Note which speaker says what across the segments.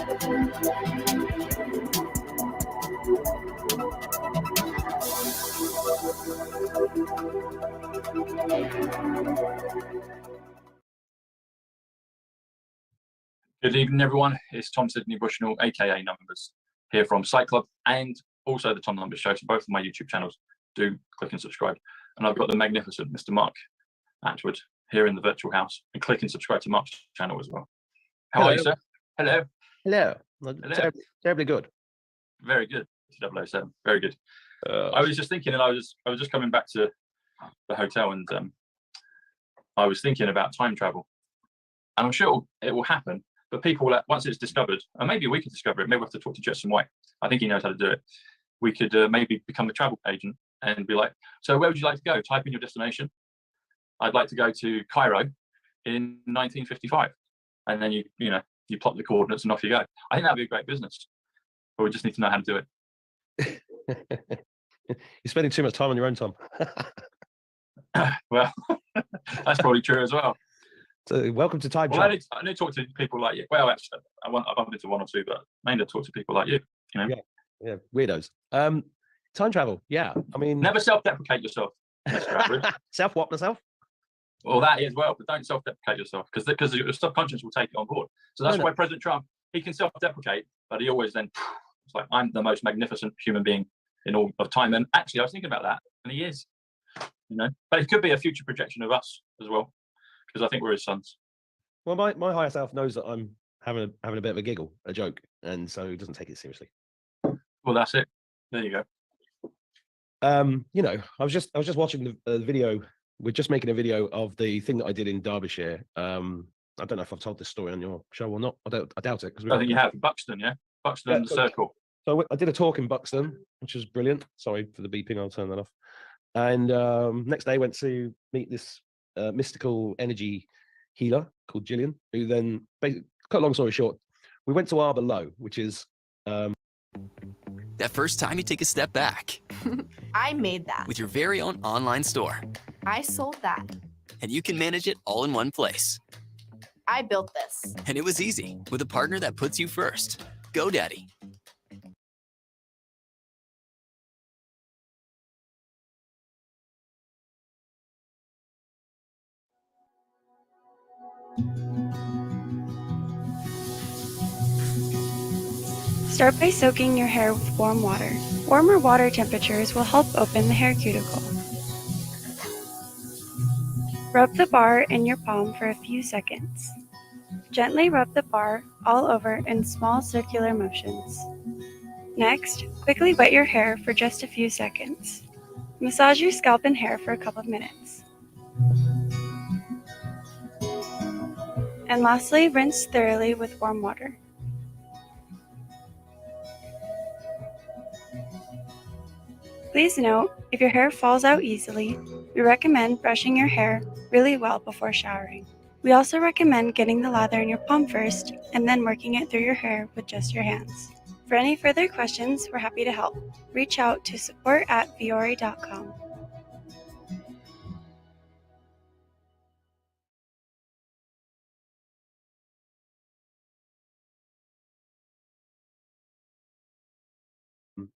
Speaker 1: Good evening, everyone. It's Tom Sidney Bushnell, aka Numbers, here from Site Club and also the Tom Numbers Show. So both of my YouTube channels, do click and subscribe. And I've got the magnificent Mr. Mark Atwood here in the virtual house, and click and subscribe to Mark's channel as well. How are you, sir? Hello.
Speaker 2: Hello.
Speaker 1: Hello.
Speaker 2: Terribly good.
Speaker 1: Very good. 007. Very good. I was just thinking, and I was just coming back to the hotel, and I was thinking about time travel, and I'm sure it will happen. But people, once it's discovered, and maybe we could discover it, maybe we have to talk to Jetson White. I think he knows how to do it. We could maybe become a travel agent and be like, so where would you like to go? Type in your destination. I'd like to go to Cairo in 1955. And then you plot the coordinates and off you go. I think that'd be a great business. But we just need to know how to do it.
Speaker 2: You're spending too much time on your own, Tom.
Speaker 1: Well, that's probably true as well.
Speaker 2: So welcome to Time
Speaker 1: Travel.
Speaker 2: I
Speaker 1: need to talk to people like you. Well, actually, I bumped into one or two, but mainly to talk to people like you. You know?
Speaker 2: Yeah, weirdos. Time travel. Yeah, I mean,
Speaker 1: never self-deprecate yourself, Mr. Atwood.
Speaker 2: Self-what myself?
Speaker 1: Well, that as well, but don't self-deprecate yourself because your subconscious will take it on board. So that's why President Trump, he can self-deprecate, but he always then it's like, I'm the most magnificent human being in all of time. And actually, I was thinking about that, and he is. But it could be a future projection of us as well, because I think we're his sons.
Speaker 2: Well, my higher self knows that I'm having a bit of a giggle, a joke, and so he doesn't take it seriously.
Speaker 1: Well, that's it. There you go.
Speaker 2: I was just watching the video. We're just making a video of the thing that I did in Derbyshire. I don't know if I've told this story on your show or not. I doubt it.
Speaker 1: I think you have. Buxton, yeah? Buxton, the Circle.
Speaker 2: So I did a talk in Buxton, which was brilliant. Sorry for the beeping. I'll turn that off. And next day went to meet this mystical energy healer called Gillian, who then, cut a long story short, we went to Arbor Low, which is...
Speaker 3: that first time you take a step back.
Speaker 4: I made that.
Speaker 3: With your very own online store.
Speaker 4: I sold that.
Speaker 3: And you can manage it all in one place.
Speaker 4: I built this.
Speaker 3: And it was easy, with a partner that puts you first. GoDaddy.
Speaker 5: Start by soaking your hair with warm water. Warmer water temperatures will help open the hair cuticle. Rub the bar in your palm for a few seconds. Gently rub the bar all over in small circular motions. Next, quickly wet your hair for just a few seconds. Massage your scalp and hair for a couple of minutes. And lastly, rinse thoroughly with warm water. Please note, if your hair falls out easily, we recommend brushing your hair really well before showering. We also recommend getting the lather in your palm first and then working it through your hair with just your hands. For any further questions, we're happy to help. Reach out to support@viore.com.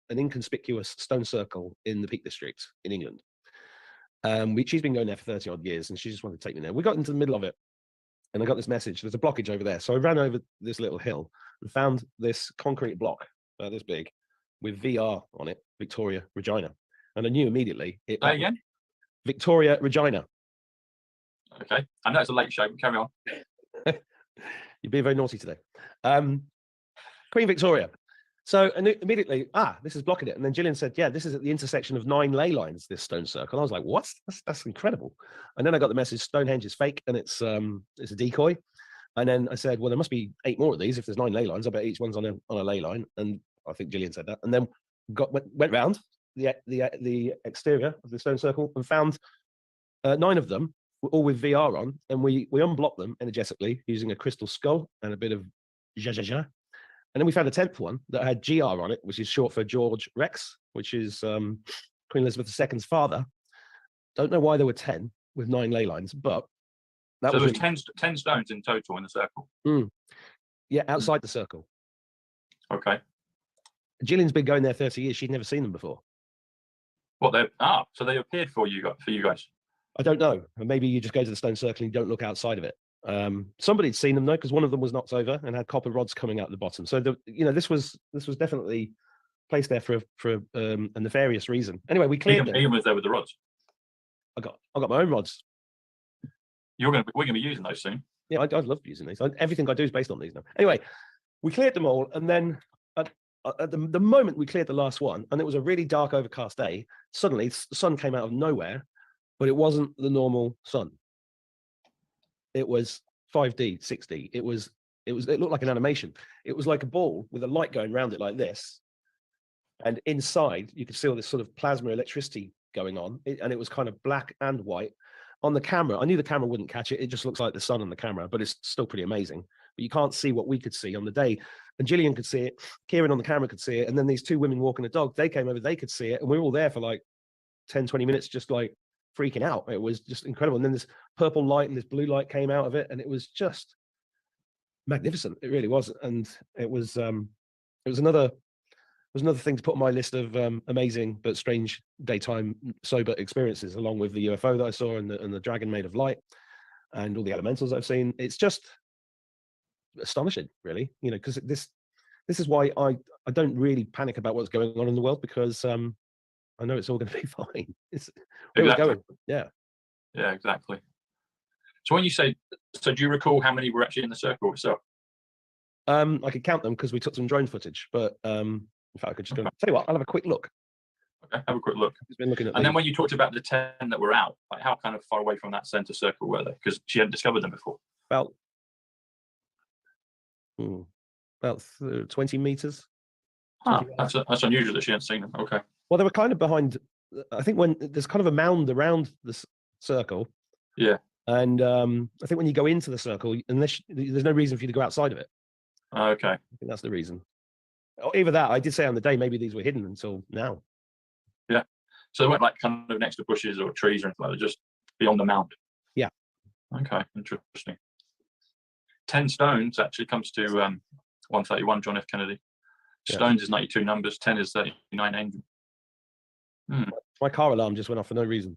Speaker 2: An inconspicuous stone circle in the Peak District in England. She's been going there for 30 odd years, and she just wanted to take me there. We got into the middle of it, and I got this message: there's a blockage over there. So I ran over this little hill and found this concrete block about this big with VR on it, Victoria Regina, and I knew immediately it.
Speaker 1: Again?
Speaker 2: Victoria Regina.
Speaker 1: Okay, I know it's a late show, but carry on.
Speaker 2: You're being very naughty today. Queen Victoria. So immediately, this is blocking it. And then Gillian said, yeah, this is at the intersection of 9 ley lines, this stone circle. And I was like, what? That's incredible. And then I got the message, Stonehenge is fake and it's a decoy. And then I said, well, there must be 8 more of these. If there's 9 ley lines, I bet each one's on a ley line. And I think Gillian said that. And then went round the exterior of the stone circle and found 9 of them, all with VR on. And we unblocked them energetically using a crystal skull and a bit of zha. And then we found a 10th one that had GR on it, which is short for George Rex, which is Queen Elizabeth II's father. Don't know why there were 10 with 9 ley lines, but
Speaker 1: that was 10 stones in total in the circle.
Speaker 2: Yeah, outside the circle.
Speaker 1: Okay.
Speaker 2: Gillian's been going there 30 years. She'd never seen them before.
Speaker 1: What so they appeared for you guys.
Speaker 2: I don't know. Maybe you just go to the stone circle and you don't look outside of it. Somebody'd seen them though, because one of them was knocked over and had copper rods coming out the bottom. So this was definitely placed there for a nefarious reason. Anyway, we cleared them.
Speaker 1: Ian was there with the rods.
Speaker 2: I got my own rods.
Speaker 1: We're gonna be using those soon.
Speaker 2: Yeah, I love using these. Everything I do is based on these now. Anyway, we cleared them all, and then at the moment we cleared the last one, and it was a really dark, overcast day. Suddenly, the sun came out of nowhere, but it wasn't the normal sun. It was 5D, 6D. It looked like an animation. It was like a ball with a light going around it like this, and inside you could see all this sort of plasma electricity going on, and it was kind of black and white. On the camera, I knew the camera wouldn't catch it. It just looks like the sun on the camera, but it's still pretty amazing. But you can't see what we could see on the day. And Gillian could see it. Kieran on the camera could see it. And then these two women walking a dog, they came over, they could see it. And we were all there for like 10, 20 minutes, just like freaking out. It was just incredible. And then this purple light and this blue light came out of it. And it was just magnificent. It really was. And it was another thing to put on my list of amazing but strange daytime sober experiences, along with the UFO that I saw and the dragon made of light and all the elementals I've seen. It's just astonishing, really, because this is why I don't really panic about what's going on in the world, because I know it's all going to be fine. It's where we're going. Yeah,
Speaker 1: exactly. So when you say, do you recall how many were actually in the circle itself?
Speaker 2: I could count them because we took some drone footage, but in fact I could just go. Tell you what, I'll have a quick look.
Speaker 1: Okay, have a quick look.
Speaker 2: He's been looking at.
Speaker 1: And then when you talked about the 10 that were out, like how kind of far away from that center circle were they? Because she hadn't discovered them before.
Speaker 2: About 20 meters.
Speaker 1: That's unusual that she hadn't seen them. Okay.
Speaker 2: Well, they were kind of behind. I think when there's kind of a mound around the circle.
Speaker 1: Yeah.
Speaker 2: And I think when you go into the circle, there's no reason for you to go outside of it.
Speaker 1: Okay.
Speaker 2: I think that's the reason. Or either that, I did say on the day, maybe these were hidden until now.
Speaker 1: Yeah. So they weren't like kind of next to bushes or trees or anything like that, just beyond the mound. Yeah. Okay, interesting. 10 stones actually comes to 131 John F. Kennedy. Stones is 92 numbers, 10 is 39 angel.
Speaker 2: My car alarm just went off for no reason.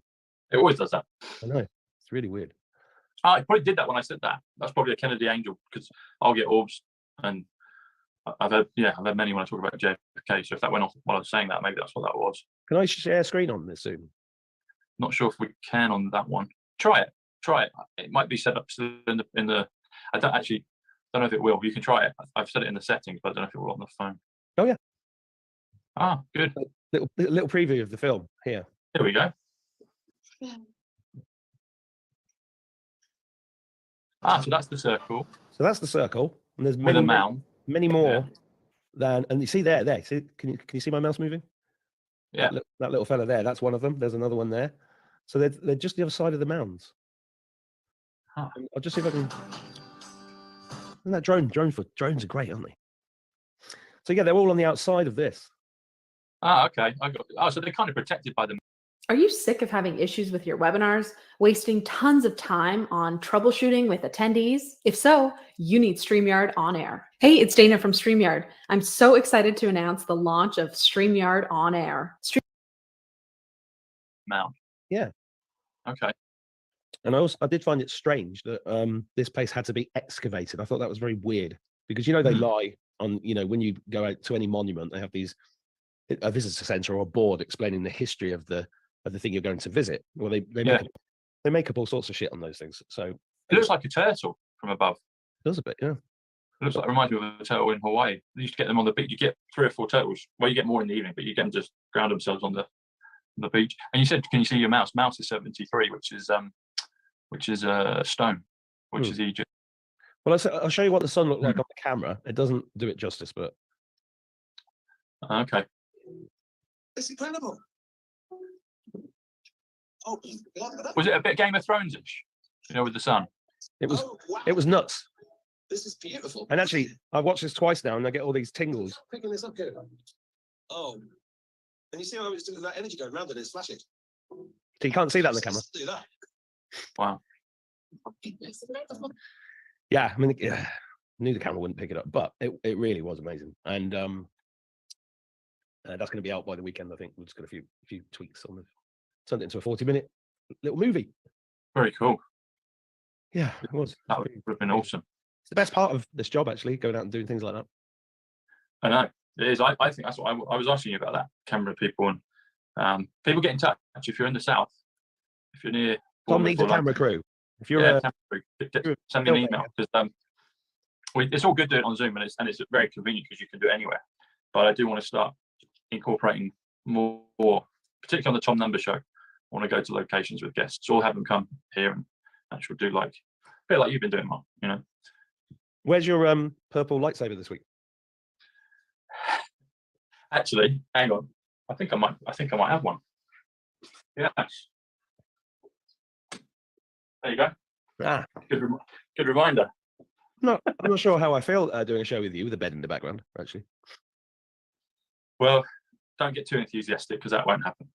Speaker 1: It always does that.
Speaker 2: I know. It's really weird.
Speaker 1: I probably did that when I said that. That's probably a Kennedy angel, because I'll get orbs, and I've had many when I talk about JFK. So if that went off while I was saying that, maybe that's what that was.
Speaker 2: Can I share screen on this soon?
Speaker 1: Not sure if we can on that one. Try it. It might be set up in the. I don't know if it will. You can try it. I've set it in the settings, but I don't know if it will on the phone.
Speaker 2: Oh yeah.
Speaker 1: Ah, good.
Speaker 2: Little preview of the film here.
Speaker 1: Here we go. So that's the circle.
Speaker 2: So that's the circle, and there's
Speaker 1: many
Speaker 2: more than. And you see there. See, can you see my mouse moving?
Speaker 1: Yeah.
Speaker 2: That little fella there. That's one of them. There's another one there. So they're just the other side of the mounds. I'll just see if I can. And that drones are great, aren't they? So yeah, they're all on the outside of this.
Speaker 1: Okay. So they're kind of protected by them.
Speaker 6: Are you sick of having issues with your webinars, wasting tons of time on troubleshooting with attendees? If so, you need StreamYard On Air. Hey, it's Dana from StreamYard. I'm so excited to announce the launch of StreamYard On Air.
Speaker 1: Mount.
Speaker 2: Yeah.
Speaker 1: Okay.
Speaker 2: And I did find it strange that this place had to be excavated. I thought that was very weird, because they lie on, when you go out to any monument, they have a visitor center or a board explaining the history of the thing you're going to visit. Well, they make up all sorts of shit on those things. So
Speaker 1: it looks like a turtle from above.
Speaker 2: It does a bit, yeah.
Speaker 1: It reminds me of a turtle in Hawaii. You used to get them on the beach. You get 3 or 4 turtles. Well, you get more in the evening, but you get them just ground themselves on the beach. And you said, can you see your mouse? Mouse is 73, which is a stone, which is Egypt.
Speaker 2: Well, I'll show you what the sun looked like on the camera. It doesn't do it justice, but
Speaker 1: okay.
Speaker 7: It's incredible. Oh,
Speaker 1: was it a bit Game of Thrones-ish? With the sun.
Speaker 2: It was.
Speaker 7: Oh, wow.
Speaker 2: It was nuts.
Speaker 7: This is beautiful.
Speaker 2: And actually, I've watched this twice now, and I get all these tingles.
Speaker 7: Picking this up here. Oh, and you see how it's doing that energy going around it? It's flashing.
Speaker 2: So you can't see that on the camera.
Speaker 7: Do that.
Speaker 1: Wow.
Speaker 2: Yeah, I mean, knew the camera wouldn't pick it up, but it really was amazing. And that's going to be out by the weekend. I think we've just got a few tweaks on it. Turned it into a 40-minute little movie.
Speaker 1: Very cool.
Speaker 2: Yeah, it was.
Speaker 1: That would have been awesome.
Speaker 2: It's the best part of this job, actually, going out and doing things like that.
Speaker 1: I know it is. I think that's what I was asking you about, that camera people, and people get in touch if you're in the south, if you're near.
Speaker 2: Tom needs a camera crew. If you're
Speaker 1: camera crew, send me an email, because it's all good doing it on Zoom, and it's very convenient because you can do it anywhere. But I do want to start incorporating more, particularly on the Tom Number show. I want to go to locations with guests, or have them come here and actually do a bit like you've been doing, Mark.
Speaker 2: Where's your purple lightsaber this week?
Speaker 1: Actually, hang on. I think I might have one. Yes. There you go.
Speaker 2: Ah,
Speaker 1: good reminder.
Speaker 2: I'm not sure how I feel doing a show with you with a bed in the background, actually.
Speaker 1: Well, don't get too enthusiastic, because that won't happen.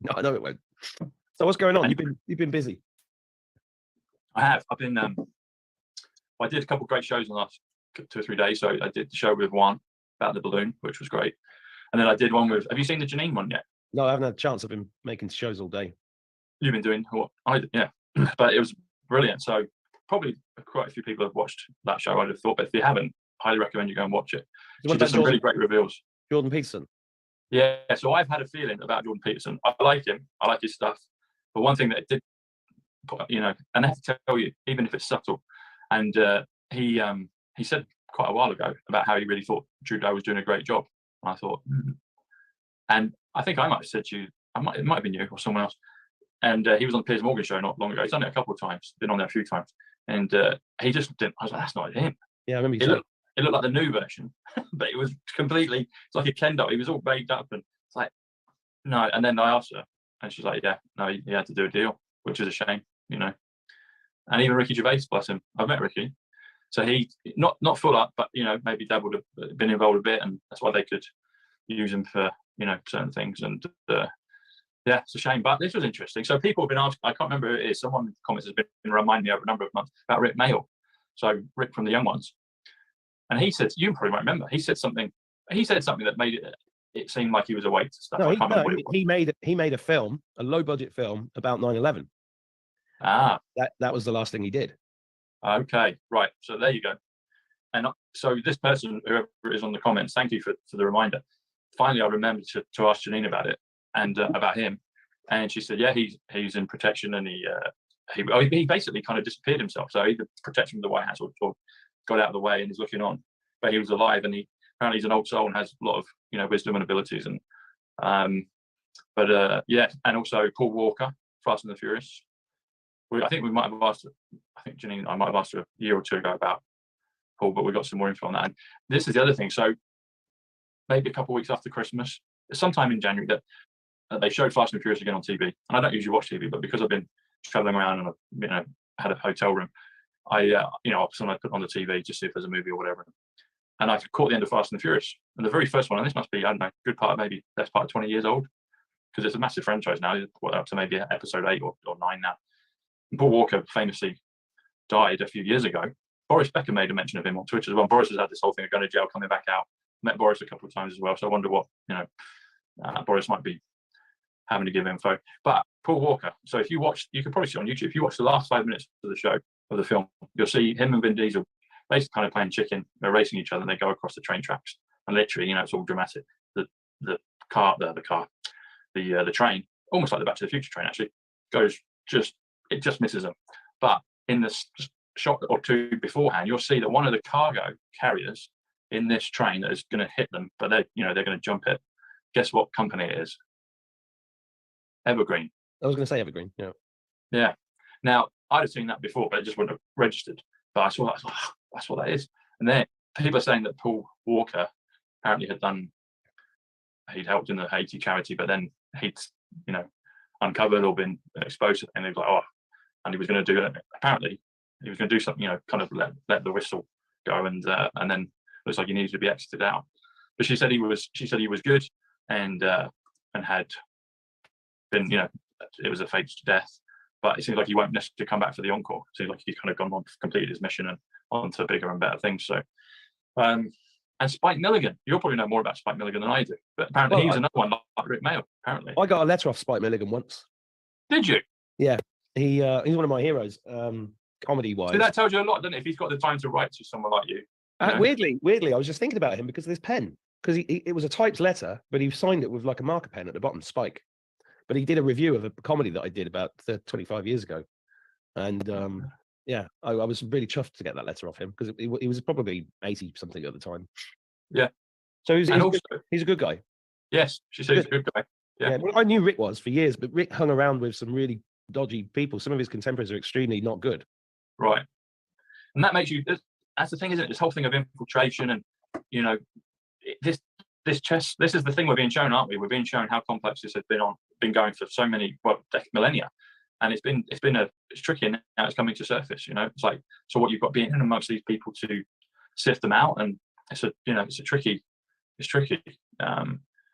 Speaker 2: No, I know it won't. So what's going on? You've been busy.
Speaker 1: I have. I've been. I did a couple of great shows in the last 2 or 3 days. So I did the show with Juan about the balloon, which was great, and then I did one with. Have you seen the Janine one yet?
Speaker 2: No, I haven't had a chance. I've been making shows all day.
Speaker 1: You've been doing what I did, yeah. But it was brilliant. So probably quite a few people have watched that show, I'd have thought. But if you haven't, highly recommend you go and watch it. She did some really great reveals.
Speaker 2: Jordan Peterson.
Speaker 1: Yeah, so I've had a feeling about Jordan Peterson. I like him. I like his stuff. But one thing that it did, and I have to tell you, even if it's subtle, and he said quite a while ago about how he really thought Trudeau was doing a great job. And I thought, and I think I might have said to you, it might have been you or someone else. And he was on the Piers Morgan show not long ago. He's done it a couple of times, been on there a few times. And he just didn't, I was like, that's not him.
Speaker 2: Yeah, I remember you saying.
Speaker 1: It looked like the new version, but it was completely, it's like a Ken doll. He was all baked up, and it's like, no. And then I asked her, and she's like, yeah, no, he had to do a deal, which is a shame, And even Ricky Gervais, bless him. I've met Ricky. So he, not full up, but, maybe dabbled, been involved a bit, and that's why they could use him for, certain things. And yeah, it's a shame, but this was interesting. So people have been asking, I can't remember who it is, someone in the comments has been reminding me over a number of months about Rick Mail. So Rick from the Young Ones. And he said, you probably might remember, he said something that made it seem like he was awake to stuff.
Speaker 2: No,
Speaker 1: I can't remember what it was.
Speaker 2: he made a film, a low budget film about 9/11.
Speaker 1: Ah,
Speaker 2: that was the last thing he did.
Speaker 1: Okay, right. So there you go. And so this person, whoever is on the comments, thank you for the reminder. Finally, I remembered to ask Janine about it and about him. And she said, yeah, he's in protection, and he basically kind of disappeared himself. So either protection from the White House or got out of the way and is looking on. But he was alive, and apparently he's an old soul and has a lot of wisdom and abilities. And yeah, and also Paul Walker, Fast and the Furious. I think we might have asked. I think Janine, I might have asked her a year or two ago about Paul, but we got some more info on that. And this is the other thing. So maybe a couple of weeks after Christmas, sometime in January, that they showed Fast and Furious again on TV. And I don't usually watch TV, but because I've been traveling around and I've had a hotel room, I sometimes put on the TV to see if there's a movie or whatever. And I caught the end of Fast and the Furious. And the very first one, and this must be, I don't know, good part, maybe best part of 20 years old, because it's a massive franchise now, up to maybe episode 8 or 9 now. And Paul Walker famously died a few years ago. Boris Becker made a mention of him on Twitter as well. Boris has had this whole thing of going to jail, coming back out. Met Boris a couple of times as well. So I wonder what, Boris might be having to give info. But Paul Walker, so if you watch, you can probably see on YouTube, if you watch the last 5 minutes of the show, of the film, you'll see him and Vin Diesel basically kind of playing chicken. They're racing each other, and they go across the train tracks. And literally, it's all dramatic. The train, almost like the Back to the Future train, actually, it just misses them. But in the shot or two beforehand, you'll see that one of the cargo carriers in this train that is going to hit them, but they're going to jump it. Guess what company it is? Evergreen.
Speaker 2: I was going to say Evergreen. Yeah.
Speaker 1: Yeah. Now I'd have seen that before, but it just wouldn't have registered. But I saw that. I thought, oh, that's what that is. And then people are saying that Paul Walker apparently he'd helped in the Haiti charity, but then he'd uncovered or been exposed, and he was like, oh, and he was going to do it. Apparently, he was going to do something, kind of let the whistle go, and then it looks like he needed to be exited out. But she said he was good, and had been, it was a faked death, but it seems like he won't necessarily come back for the encore. It seems like he's kind of gone on, completed his mission and on to bigger and better things. So, and Spike Milligan, you'll probably know more about Spike Milligan than I do, but apparently he was another one like Rick Mail. Apparently,
Speaker 2: I got a letter off Spike Milligan once.
Speaker 1: Did you?
Speaker 2: Yeah, he's one of my heroes, comedy wise.
Speaker 1: So that tells you a lot, doesn't it? If he's got the time to write to someone like you.
Speaker 2: Weirdly, I was just thinking about him because of his pen. Because it was a typed letter, but he signed it with like a marker pen at the bottom, Spike. But he did a review of a comedy that I did about 25 years ago, and I was really chuffed to get that letter off him because he was probably 80 something at the time.
Speaker 1: Yeah.
Speaker 2: So he's a good guy.
Speaker 1: Yes, she said he's a good guy. Yeah.
Speaker 2: Well, I knew Rick was for years, but Rick hung around with some really dodgy people. Some of his contemporaries are extremely not good.
Speaker 1: Right. And that makes you. That's the thing, isn't it? This whole thing of infiltration and this is the thing we're being shown, aren't we? We're being shown how complex this has been going for so many millennia, and it's tricky, and now it's coming to surface. It's like, so what you've got being in amongst these people to sift them out, and it's tricky.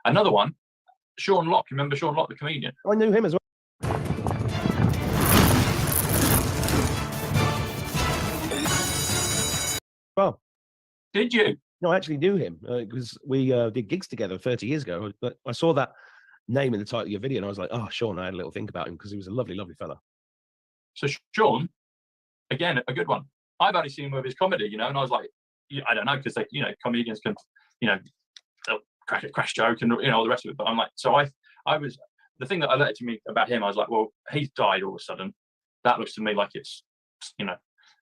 Speaker 1: Another one, Sean Locke. Remember Sean Locke, the comedian?
Speaker 2: I knew him as well. Well,
Speaker 1: did you?
Speaker 2: No, I actually knew him because we did gigs together 30 years ago. But I saw that name in the title of your video, and I was like, "Oh, Sean." I had a little think about him because he was a lovely, lovely fella.
Speaker 1: So Sean, again, a good one. I've only seen him with his comedy, and I was like, I don't know, because comedians can, they'll crack a crash joke and all the rest of it. But I'm like, so I was the thing that alerted to me about him. I was like, well, he's died all of a sudden. That looks to me like it's, And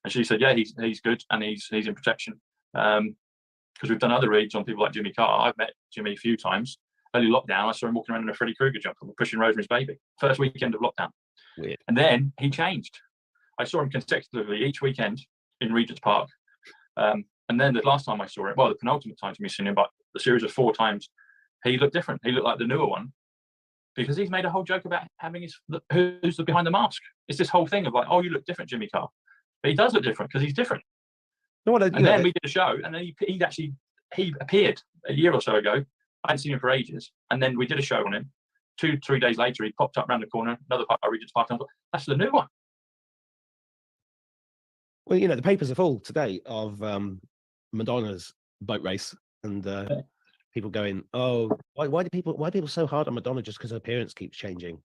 Speaker 1: she said, yeah, he's good and he's in protection. Because we've done other reads on people like Jimmy Carr. I've met Jimmy a few times. Early lockdown, I saw him walking around in a Freddy Krueger jumper, pushing Rosemary's Baby. First weekend of lockdown.
Speaker 2: Weird.
Speaker 1: And then he changed. I saw him consecutively each weekend in Regent's Park. And then the last time I saw him, well, the penultimate time to me seeing him, but the series of 4 times, he looked different. He looked like the newer one because he's made a whole joke about having who's behind the mask. It's this whole thing of like, oh, you look different, Jimmy Carr. But he does look different because he's different. Then we did a show, and then he appeared a year or so ago. I hadn't seen him for ages, and then we did a show on him. 2-3 days later, he popped up around the corner, another part of Regent's Park, and I thought, that's the new one.
Speaker 2: Well, the papers are full today of Madonna's boat race, and people going, "Oh, why are people so hard on Madonna just because her appearance keeps changing?"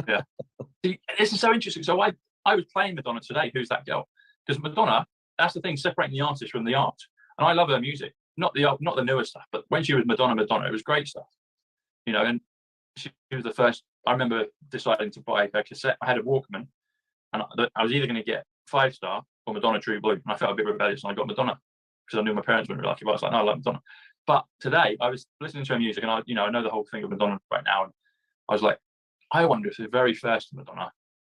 Speaker 1: Yeah, see, this is so interesting. So I was playing Madonna today. Who's that girl? Because Madonna. That's the thing, separating the artist from the art. And I love her music, not the newer stuff, but when she was Madonna, it was great stuff. And she was the first. I remember deciding to buy her cassette. I had a Walkman, and I was either going to get 5 Star or Madonna True Blue, and I felt a bit rebellious, and I got Madonna because I knew my parents wouldn't really like it. But I was like, no, I like Madonna. But today I was listening to her music, and I know the whole thing of Madonna right now, and I was like, I wonder if the very first Madonna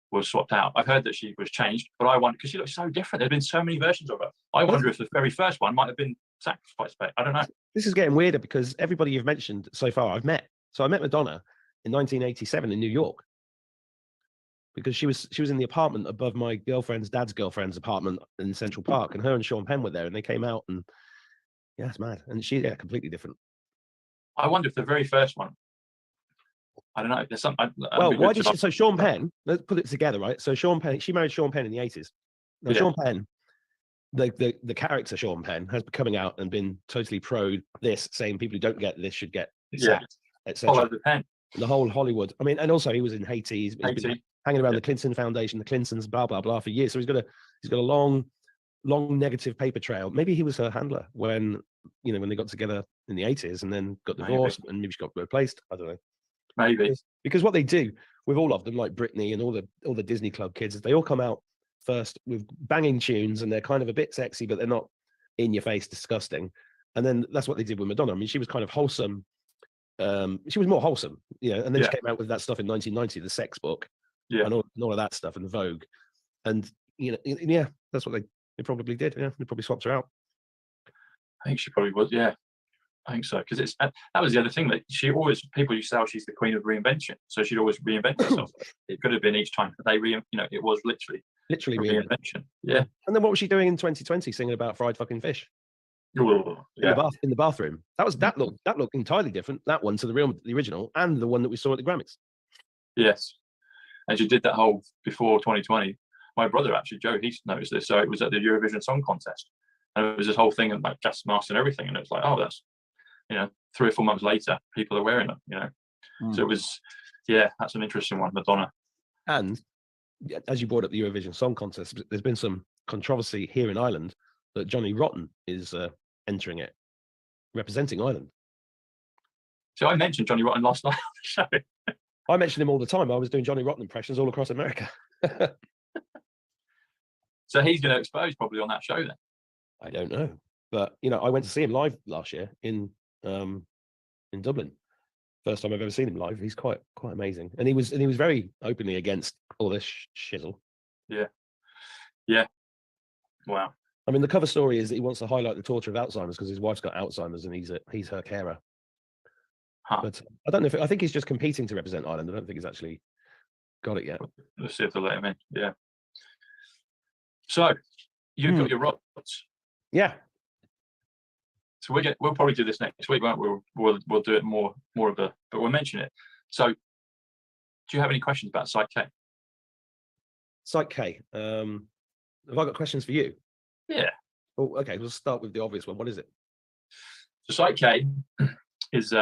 Speaker 1: was swapped out. I've heard that she was changed, but I wonder, because she looks so different. There's been so many versions of her. I wonder if the very first one might have been sacrificed. I don't know. This
Speaker 2: is getting weirder because everybody you've mentioned so far I've met. So I met Madonna in 1987 in New York because she was in the apartment above my girlfriend's dad's girlfriend's apartment in Central Park, and her and Sean Penn were there, and they came out, and yeah, it's mad. And completely different.
Speaker 1: I wonder if the very first one. I don't know. There's something.
Speaker 2: Well, why did she? So Sean Penn. Let's put it together, right? So Sean Penn. She married Sean Penn in the 80s. Now Sean Penn, the character Sean Penn, has been coming out and been totally pro this, saying people who don't get this should get sacked, etc.
Speaker 1: Follow the pen.
Speaker 2: The whole Hollywood. I mean, and also he was in Haiti. He's been hanging around the Clinton Foundation, the Clintons, blah blah blah, for years. So he's got a long negative paper trail. Maybe he was her handler when they got together in the 80s and then got divorced, and maybe she got replaced. I don't know.
Speaker 1: Maybe
Speaker 2: because what they do with all of them, like Britney and all the Disney Club kids, is they all come out first with banging tunes, and they're kind of a bit sexy, but they're not in your face disgusting. And then that's what they did with Madonna. I mean, she was kind of wholesome. She was more wholesome, and then she came out with that stuff in 1990, the Sex Book, and all of that stuff, and Vogue, and that's what they probably did. Yeah, they probably swapped her out.
Speaker 1: I think she probably was. Yeah. I think so, because that was the other thing that people used to say, she's the queen of reinvention, so she'd always reinvent herself. It could have been each time they it was literally reinvention. Yeah.
Speaker 2: And then what was she doing in 2020, singing about fried fucking fish?
Speaker 1: Ooh, yeah.
Speaker 2: In the bathroom. That looked entirely different. That one to the original, and the one that we saw at the Grammys.
Speaker 1: Yes. as you did that whole before 2020. My brother, actually, Joe, he's noticed this. So it was at the Eurovision Song Contest, and it was this whole thing about gas masks and everything. And it was like, oh, that's, 3 or 4 months later, people are wearing them. So it was, yeah, that's an interesting one, Madonna.
Speaker 2: And as you brought up the Eurovision Song Contest, there's been some controversy here in Ireland that Johnny Rotten is entering it, representing Ireland.
Speaker 1: So I mentioned Johnny Rotten last night on the show.
Speaker 2: I mentioned him all the time. I was doing Johnny Rotten impressions all across America.
Speaker 1: So he's going to expose probably on that show then.
Speaker 2: I don't know, but I went to see him live last year in Dublin. First time I've ever seen him live. He's quite amazing, and he was very openly against all this shizzle.
Speaker 1: Yeah. Wow.
Speaker 2: I mean, the cover story is that he wants to highlight the torture of Alzheimer's because his wife's got Alzheimer's and he's her carer.
Speaker 1: Huh.
Speaker 2: But I don't know I think he's just competing to represent Ireland. I don't think he's actually got it yet.
Speaker 1: Let's see if they'll let him in. Yeah. So you've got your rods.
Speaker 2: Yeah.
Speaker 1: So we'll probably do this next week, won't we? We'll do it more of a, but we'll mention it. So, do you have any questions about Site K?
Speaker 2: Site K. Have I got questions for you?
Speaker 1: Yeah.
Speaker 2: Oh, okay. We'll start with the obvious one. What is it?
Speaker 1: So Site K is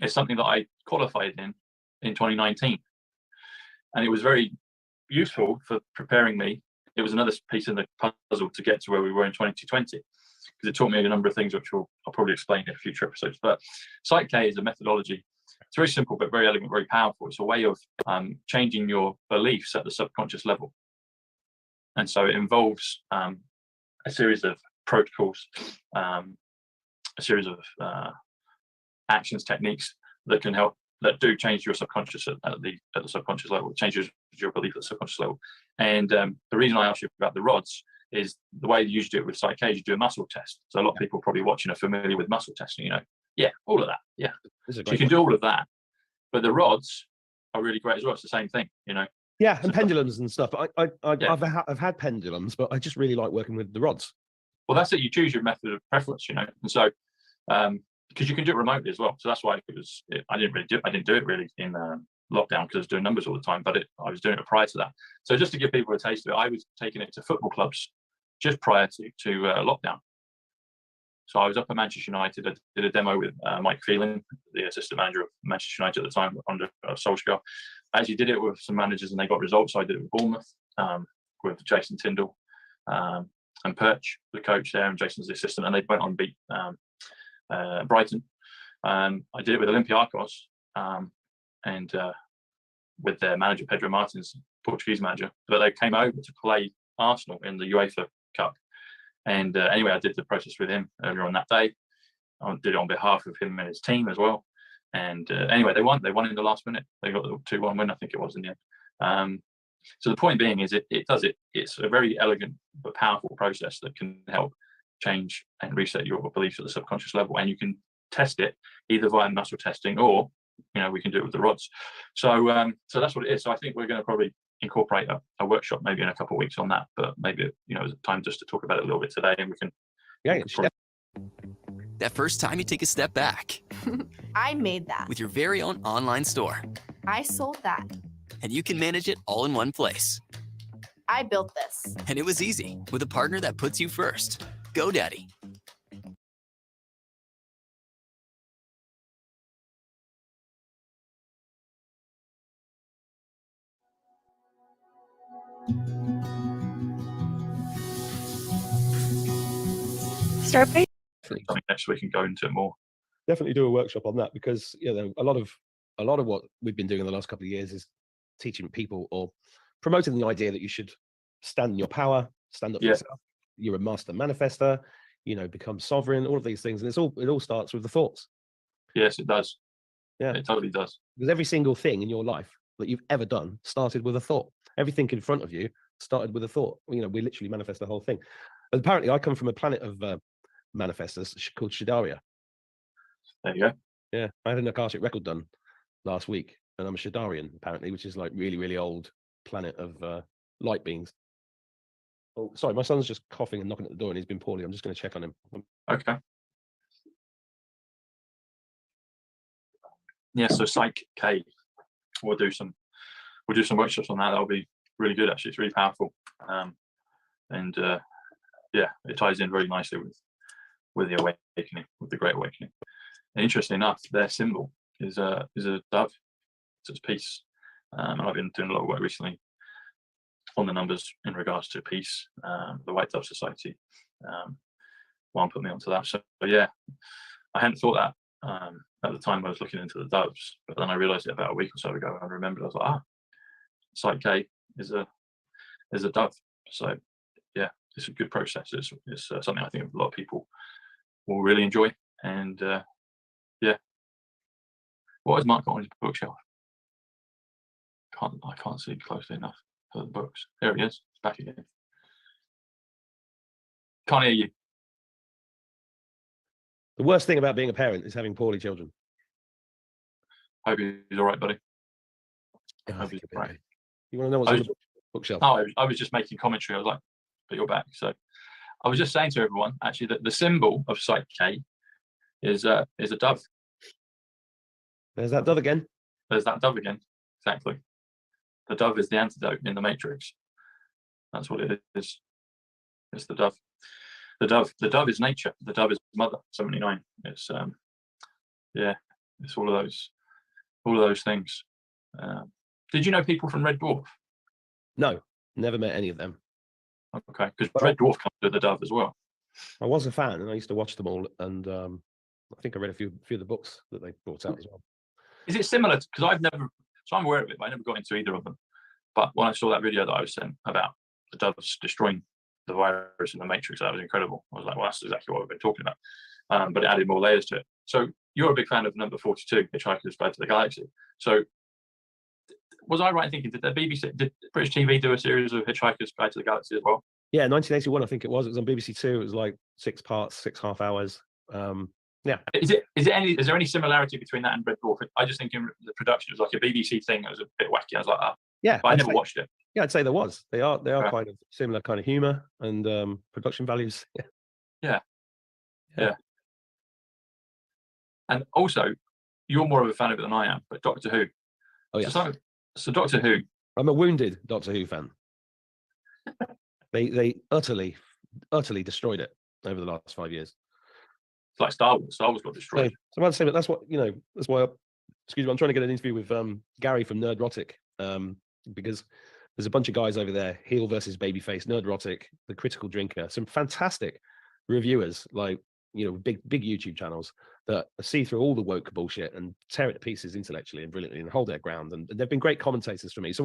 Speaker 1: something that I qualified in 2019, and it was very useful for preparing me. It was another piece in the puzzle to get to where we were in 2020. Because it taught me a number of things which I'll probably explain in future episodes. But Site K is a methodology. It's very simple, but very elegant, very powerful. It's a way of changing your beliefs at the subconscious level. And so it involves a series of protocols, a series of actions, techniques that can help, that do change your subconscious at the subconscious level, changes your belief at the subconscious level. And the reason I asked you about the rods is the way you usually do it with Site K is you do a muscle test. So a lot of people probably watching are familiar with muscle testing, Yeah, all of that. Yeah. So you can do all of that. But the rods are really great as well. It's the same thing,
Speaker 2: Yeah, and pendulums and stuff. I've had pendulums, but I just really like working with the rods.
Speaker 1: Well, that's it. You choose your method of preference, And so, because you can do it remotely as well. So that's why I didn't do it really in lockdown because I was doing numbers all the time, but I was doing it prior to that. So just to give people a taste of it, I was taking it to football clubs just prior to lockdown. So I was up at Manchester United. I did a demo with Mike Phelan, the assistant manager of Manchester United at the time under Solskjaer. I actually did it with some managers and they got results. So I did it with Bournemouth, with Jason Tyndall and Perch, the coach there, and Jason's the assistant, and they went on and beat Brighton. I did it with Olympiacos and with their manager, Pedro Martins, Portuguese manager, but they came over to play Arsenal in the UEFA Cup. And anyway, I did the process with him earlier on that day. I did it on behalf of him and his team as well. And anyway, they won in the last minute. They got the 2-1 win, I think it was, in the end. So the point being is it's a very elegant but powerful process that can help change and reset your beliefs at the subconscious level. And you can test it either via muscle testing or, we can do it with the rods. So so that's what it is. So I think we're going to probably incorporate a workshop maybe in a couple of weeks on that, but maybe it's time just to talk about it a little bit today, and we can.
Speaker 2: Yeah.
Speaker 3: That first time you take a step back
Speaker 4: I made that.
Speaker 3: with your very own online store,
Speaker 4: I sold that.
Speaker 3: and you can manage it all in one place.
Speaker 4: I built this.
Speaker 3: And it was easy with a partner that puts you first. GoDaddy.
Speaker 5: Start by
Speaker 1: Next week and go into it more.
Speaker 2: Definitely do a workshop on that because a lot of what we've been doing in the last couple of years is teaching people or promoting the idea that you should stand in your power, stand up for yourself. You're a master manifester, become sovereign, all of these things, and it all starts with the thoughts.
Speaker 1: Yes, it does.
Speaker 2: Yeah,
Speaker 1: it totally does.
Speaker 2: Because every single thing in your life that you've ever done started with a thought. Everything in front of you started with a thought. We literally manifest the whole thing. And apparently, I come from a planet of manifestors called Shadaria.
Speaker 1: There you go.
Speaker 2: Yeah, I had an Akashic record done last week, and I'm a Shadarian apparently, which is like really, really old planet of light beings. Oh, sorry, my son's just coughing and knocking at the door, and he's been poorly. I'm just going to check on him.
Speaker 1: Okay. Yeah, so Site K, we'll do some we'll do some workshops on that. That'll be really good. Actually, it's really powerful, and yeah, it ties in very nicely with the awakening, with the Great Awakening. And interestingly enough, their symbol is a dove. So it's peace. And I've been doing a lot of work recently on the numbers in regards to peace, the White Dove Society. One put me onto that. So yeah, I hadn't thought that at the time I was looking into the doves, but then I realized it about a week or so ago. And I remembered, I was like, Site K is a dove. So yeah, it's a good process. It's something I think a lot of people will really enjoy. And yeah, what has Mark got on his bookshelf? I can't see closely enough for the books. There he is. It's back again. Can't hear you.
Speaker 2: The worst thing about being a parent is having poorly children.
Speaker 1: Hope he's all right, buddy.
Speaker 2: I
Speaker 1: Hope
Speaker 2: think
Speaker 1: he's
Speaker 2: he'll be
Speaker 1: all right.
Speaker 2: okay. You want to know what's on the bookshelf?
Speaker 1: Oh, I was just making commentary. I was like, but you're back. So I was just saying to everyone, actually, that the symbol of Site K is a dove.
Speaker 2: There's that dove again.
Speaker 1: There's that dove again. Exactly. The dove is the antidote in the Matrix. That's what it is. It's the dove. The dove is nature. The dove is mother. 79. It's yeah. It's all of those things. Did you know people from Red Dwarf?
Speaker 2: No, never met any of them.
Speaker 1: Okay, because Red Dwarf comes with the dove as well.
Speaker 2: I was a fan, and I used to watch them all, and I think I read a few of the books that they brought out as well.
Speaker 1: Is it similar? Because I'm aware of it, but I never got into either of them. But when I saw that video that I was sent about the doves destroying the virus in the Matrix, that was incredible. I was like, well, that's exactly what we've been talking about. But it added more layers to it. So you're a big fan of number 42, Hitchhiker's Guide to the Galaxy. So was I right in thinking, did British TV do a series of Hitchhiker's Guide to the Galaxy as well?
Speaker 2: Yeah, 1981, I think it was. It was on BBC Two. It was like 6 parts, 6.5 hours. Yeah.
Speaker 1: Is there any similarity between that and Red Dwarf? I just think in the production it was like a BBC thing. It was a bit wacky. I was like,
Speaker 2: yeah,
Speaker 1: but I never watched it.
Speaker 2: Yeah, I'd say there was. They are
Speaker 1: Right.
Speaker 2: kind of similar kind of humor and production values.
Speaker 1: Yeah. And also, you're more of a fan of it than I am. But Doctor Who.
Speaker 2: Oh yeah.
Speaker 1: So Doctor Who.
Speaker 2: I'm a wounded Doctor Who fan. They utterly destroyed it over the last 5 years.
Speaker 1: It's like Star Wars. Star Wars got destroyed.
Speaker 2: So I'd say that that's what that's why. Excuse me, I'm trying to get an interview with Gary from Nerdrotic, because there's a bunch of guys over there, heel versus babyface, Nerdrotic, the Critical Drinker, some fantastic reviewers, like big YouTube channels that see through all the woke bullshit and tear it to pieces intellectually and brilliantly and hold their ground. And they've been great commentators for me. So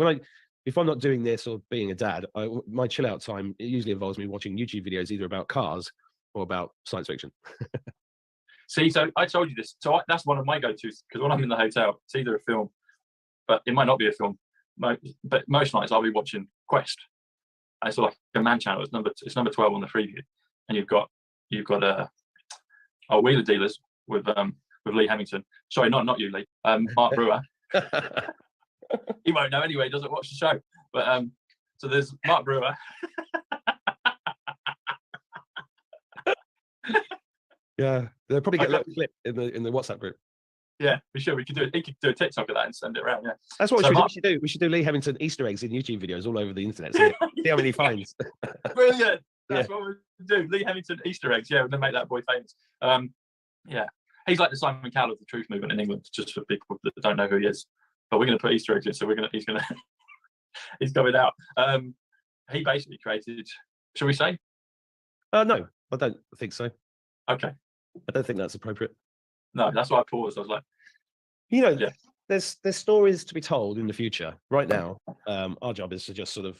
Speaker 2: if I'm not doing this or being a dad, my chill out time, it usually involves me watching YouTube videos either about cars or about science fiction.
Speaker 1: See, so I told you this. So that's one of my go-tos, because when I'm in the hotel, it's either a film, but it might not be a film. But most nights I'll be watching Quest. And it's like a man channel. It's number 12 on the freeview, and you've got Wheeler Dealers with Lee Hamilton. Sorry, not you, Lee. Mark Brewer. He won't know anyway. He doesn't watch the show. But so there's Mark Brewer.
Speaker 2: Yeah, they'll probably get a little clip in the WhatsApp group.
Speaker 1: Yeah, we should. We could do it. He could do a TikTok of that and send it around. Yeah,
Speaker 2: that's what we should do. We should do Lee Hamilton Easter eggs in YouTube videos all over the internet. See how many he finds.
Speaker 1: Brilliant. That's what we do. Lee Hamilton Easter eggs. Yeah, we're gonna make that boy famous. Yeah, he's like the Simon Cowell of the truth movement in England. Just for people that don't know who he is, but we're gonna put Easter eggs in. So he's coming out. He basically created. Shall we say?
Speaker 2: No, I don't think so.
Speaker 1: Okay.
Speaker 2: I don't think that's appropriate.
Speaker 1: No, that's why I paused. I was like,
Speaker 2: yeah. There's stories to be told in the future. Right now, our job is to just sort of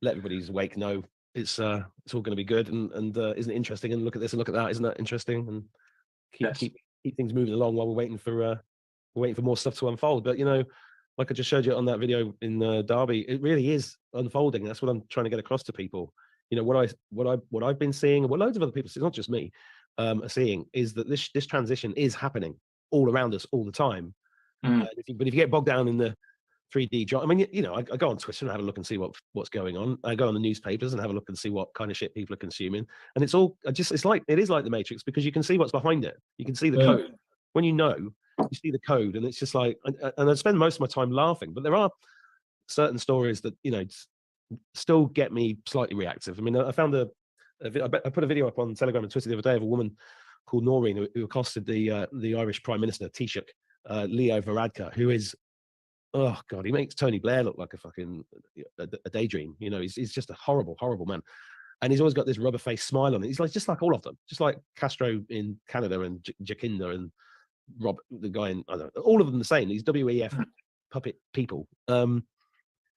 Speaker 2: let everybody who's awake know it's all going to be good and isn't it interesting, and look at this and look at that, isn't that interesting, and keep things moving along while we're waiting for more stuff to unfold. But like I just showed you on that video in Derby, it really is unfolding. That's what I'm trying to get across to people. What I've been seeing, and what loads of other people, it's not just me, are seeing, is that this transition is happening all around us all the time. But if you get bogged down in the 3D job, I mean, I go on Twitter and have a look and see what's going on. I go on the newspapers and have a look and see what kind of shit people are consuming. And it is like the Matrix, because you can see what's behind it. You can see the code. When you see the code, and it's just like, and I spend most of my time laughing. But there are certain stories that still get me slightly reactive. I mean, I found I put a video up on Telegram and Twitter the other day of a woman called Noreen who accosted the Irish Prime Minister Taoiseach Leo Varadkar, who is, oh God, he makes Tony Blair look like a fucking a daydream. He's just a horrible, horrible man. And he's always got this rubber face smile on it. He's just like all of them, just like Castro in Canada and Jacinda and Rob, the guy in, I don't know, all of them the same. These WEF puppet people.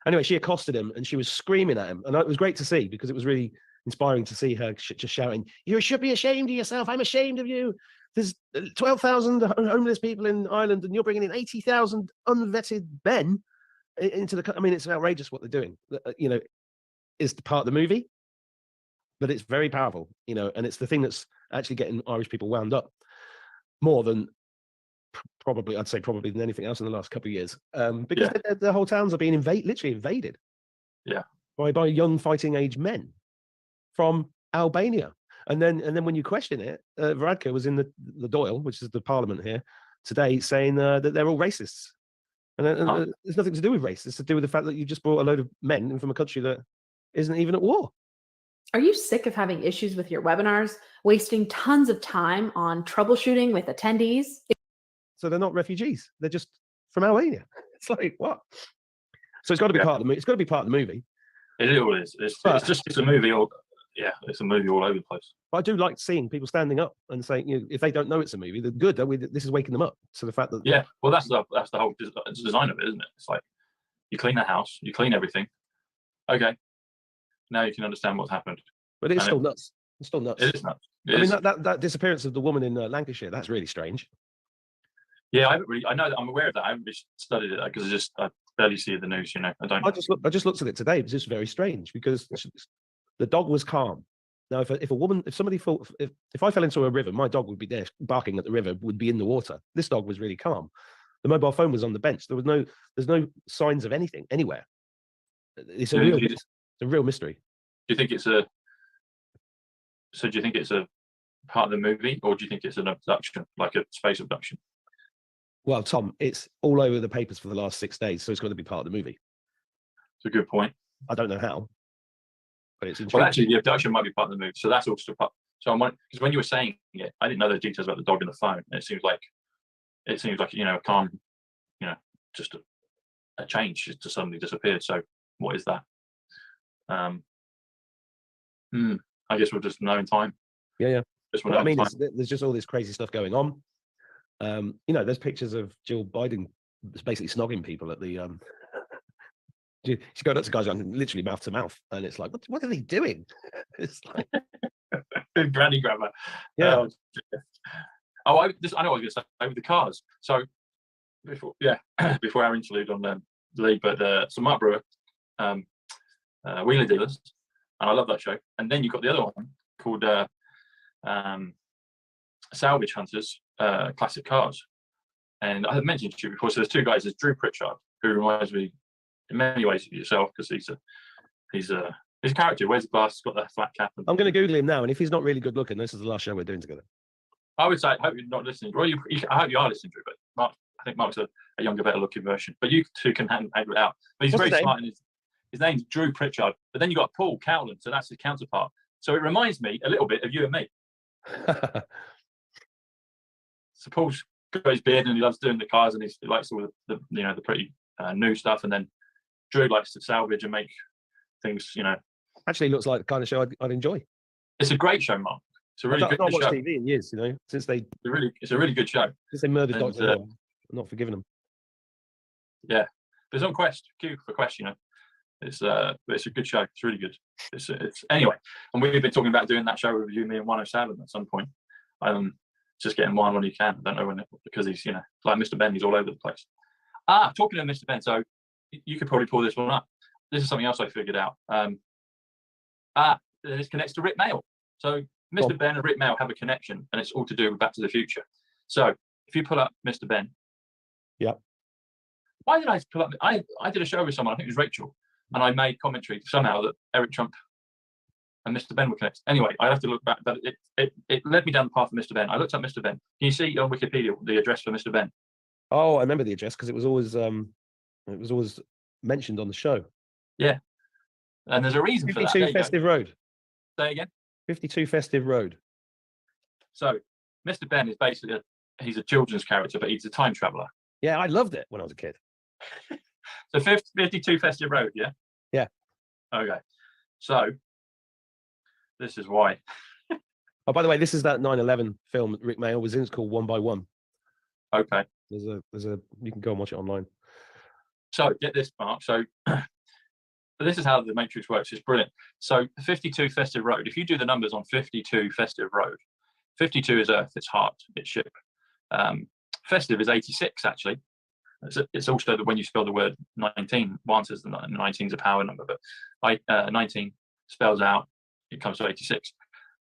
Speaker 2: Anyway, she accosted him and she was screaming at him. And it was great to see, because it was really inspiring to see her just shouting, "You should be ashamed of yourself. I'm ashamed of you. There's 12,000 homeless people in Ireland and you're bringing in 80,000 unvetted men into the... I mean, it's outrageous what they're doing. Is part of the movie, but it's very powerful, and it's the thing that's actually getting Irish people wound up more than probably than anything else in the last couple of years, because the whole towns are being literally invaded, by young fighting age men from Albania, and then when you question it, Varadkar was in the Dáil, which is the parliament here today, saying that they're all racists, and there's nothing to do with race. It's to do with the fact that you just brought a load of men in from a country that isn't even at war.
Speaker 6: Are you sick of having issues with your webinars, wasting tons of time on troubleshooting with attendees?
Speaker 2: So they're not refugees. They're just from Albania. It's like, what? So it's got to be part of the movie. It's got to be part of the movie.
Speaker 1: It all is. It's a movie. It's a movie all over the place.
Speaker 2: But I do like seeing people standing up and saying, if they don't know it's a movie, they're good. This is waking them up to the fact that...
Speaker 1: Yeah, well, that's the whole design of it, isn't it? It's like, you clean the house, you clean everything. Okay, now you can understand what's happened.
Speaker 2: But it's still nuts. It's still nuts.
Speaker 1: It is nuts.
Speaker 2: I mean, that disappearance of the woman in Lancashire, that's really strange.
Speaker 1: Yeah, I know that, I'm aware of that. I haven't really studied it because I barely see the news. I
Speaker 2: just looked at it today. It was just very strange because the dog was calm. Now, if I fell into a river, my dog would be there barking at the river, would be in the water. This dog was really calm. The mobile phone was on the bench. There's no signs of anything anywhere. It's a real mystery.
Speaker 1: Do you think it's a part of the movie, or do you think it's an abduction, like a space abduction?
Speaker 2: Well, Tom, it's all over the papers for the last 6 days, so it's got to be part of the movie.
Speaker 1: It's a good point.
Speaker 2: I don't know how, but it's interesting.
Speaker 1: Well, actually, the abduction might be part of the movie, so that's also part. So I'm wondering, because when you were saying it, I didn't know the details about the dog and the phone. And it seems like a calm, just a change just suddenly disappeared. So what is that? I guess we'll just know in time.
Speaker 2: Yeah.
Speaker 1: I mean,
Speaker 2: there's just all this crazy stuff going on. There's pictures of Jill Biden basically snogging people at the. She's going up to guys going literally mouth to mouth, and it's like, what are they doing? It's like
Speaker 1: granny grandma.
Speaker 2: Yeah.
Speaker 1: I know what I was going to say with the cars. So before our interlude on the league, but some Mark Brewer, Wheeler Dealers, and I love that show. And then you've got the other one called Salvage Hunters, Classic Cars. And I had mentioned to you before, so there's two guys. There's Drew Pritchard, who reminds me in many ways of yourself, because he's a character. Wears a glass, got that flat cap.
Speaker 2: I'm going to Google him now, and if he's not really good looking, this is the last show we're doing together.
Speaker 1: I would say, I hope you're not listening. Well, I hope you are listening to it, but Mark, I think Mark's a younger, better looking version. But you two can handle it out. But he's very smart, and his name's Drew Pritchard. But then you've got Paul Cowland, so that's his counterpart. So it reminds me a little bit of you and me. So Paul's got his beard and he loves doing the cars, and he likes all the pretty new stuff. And then Drew likes to salvage and make things,
Speaker 2: Actually looks like the kind of show I'd enjoy.
Speaker 1: It's a great show, Mark. It's a really good show. I've not watched
Speaker 2: TV in years, since they...
Speaker 1: It's a really good show.
Speaker 2: Since they murdered Dr. Who, I'm not forgiving them.
Speaker 1: Yeah. But it's on Q for Quest, It's a good show. It's really good. It's anyway, and we've been talking about doing that show with you, me, and 107 at some point. Just getting one when you can. I don't know when, because he's like Mr. Ben. He's all over the place. Talking to Mr. Ben, so you could probably pull this one up. This is something else I figured out. This connects to Rick Mail. So Mr. Ben and Rick Mail have a connection, and it's all to do with Back to the Future. So if you pull up Mr. Ben.
Speaker 2: Yeah.
Speaker 1: Why did I pull up? I did a show with someone. I think it was Rachel. And I made commentary somehow that Eric Trump and Mr. Ben were connected. Anyway, I have to look back, but it led me down the path of Mr. Ben. I looked up Mr. Ben. Can you see on Wikipedia the address for Mr. Ben?
Speaker 2: Oh, I remember the address because it was always mentioned on the show.
Speaker 1: And there's a reason for that.
Speaker 2: 52
Speaker 1: There you go.
Speaker 2: Festive Road.
Speaker 1: Say again.
Speaker 2: 52 Festive Road.
Speaker 1: So Mr. Ben is basically he's a children's character, but he's a time traveler.
Speaker 2: Yeah, I loved it when I was a kid.
Speaker 1: So 52 Festive Road, yeah?
Speaker 2: Yeah.
Speaker 1: Okay. So this is why.
Speaker 2: Oh, by the way, this is that 9/11 film that Rick Mayall was in. It's called One by One.
Speaker 1: Okay.
Speaker 2: There's a you can go and watch it online.
Speaker 1: So get this, Mark. So this is how the Matrix works. It's brilliant. So 52 Festive Road, if you do the numbers on 52 Festive Road, 52 is Earth, it's heart, it's ship. Festive is 86, actually. It's also that when you spell the word 19, one says the 19 is a power number, but 19 spells out, it comes to 86.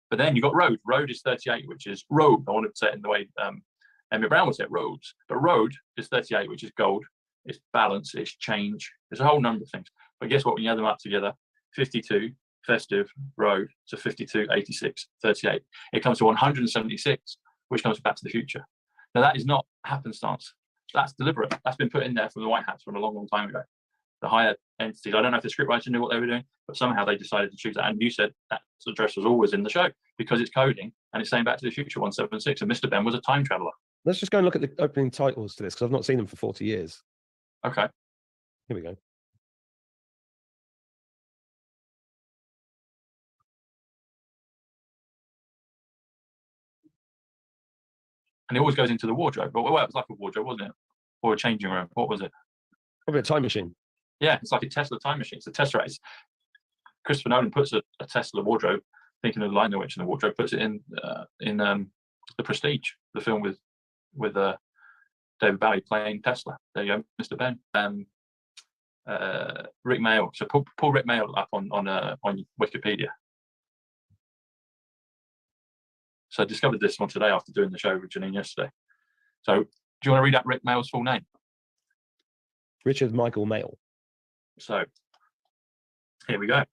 Speaker 1: But then you've got road. Road is 38, which is road. I wanted to say it in the way Emmett Brown would say it, roads. But road is 38, which is gold. It's balance, it's change. There's a whole number of things. But guess what? When you add them up together, 52, festive, road, so 52, 86, 38. It comes to 176, which comes back to the future. Now, that is not happenstance. That's deliberate. That's been put in there from the White Hats from a long, long time ago. The higher entities, I don't know if the scriptwriters knew what they were doing, but somehow they decided to choose that. And you said that address was always in the show because it's coding and it's saying Back to the Future 176. And Mr. Ben was a time traveler.
Speaker 2: Let's just go and look at the opening titles to this because I've not seen them for 40 years.
Speaker 1: Okay.
Speaker 2: Here we go.
Speaker 1: And it always goes into the wardrobe. But well, it was like a wardrobe, wasn't it? Or a changing room. What was it?
Speaker 2: Probably a time machine.
Speaker 1: Yeah, it's like a Tesla time machine. It's a Tesseract. Christopher Nolan puts a Tesla wardrobe, thinking of the Lionel Witch in the wardrobe, puts it in The Prestige, the film with David Bowie playing Tesla. There you go, Mr. Ben. Rick Mayall. So pull Rick Mayall up on Wikipedia. So I discovered this one today after doing the show with Janine yesterday. So do you want to read out Rick Mayall's full name?
Speaker 2: Richard Michael Mayall.
Speaker 1: So here we go.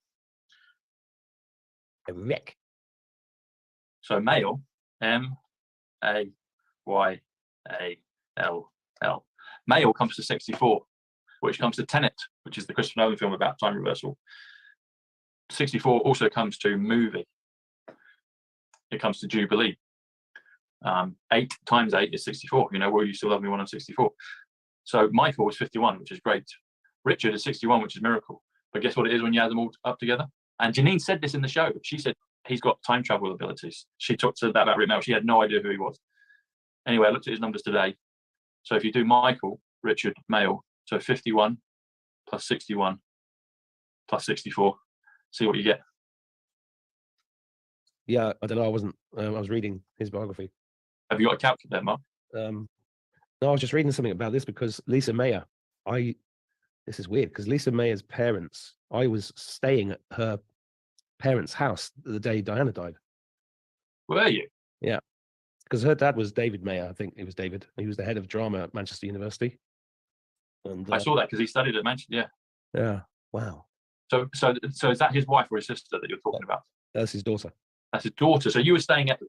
Speaker 2: Rick.
Speaker 1: So Mayall, Mayall. Mayall comes to 64, which comes to Tenet, which is the Christopher Nolan film about time reversal. 64 also comes to movie. It comes to Jubilee. 8 times 8 is 64. You know, Will You Still Love Me when I'm 64? So Michael is 51, which is great. Richard is 61, which is miracle. But guess what it is when you add them all up together? And Janine said this in the show. She said he's got time travel abilities. She talked to that about Rick Mayall. She had no idea who he was. Anyway, I looked at his numbers today. So if you do Michael, Richard, Mayall, so 51 plus 61 plus 64, see what you get.
Speaker 2: Yeah, I don't know. I was reading his biography.
Speaker 1: Have you got a calculator there, Mark?
Speaker 2: No, I was just reading something about this because Lisa Mayer, this is weird because Lisa Mayer's parents, I was staying at her parents' house the day Diana died.
Speaker 1: Were you?
Speaker 2: Yeah. Because her dad was David Mayer. I think it was David. He was the head of drama at Manchester University. And
Speaker 1: I saw that because he studied at Manchester. Yeah.
Speaker 2: Yeah. Wow.
Speaker 1: So is that his wife or his sister that you're talking about?
Speaker 2: That's his daughter.
Speaker 1: That's his daughter. So you were staying at.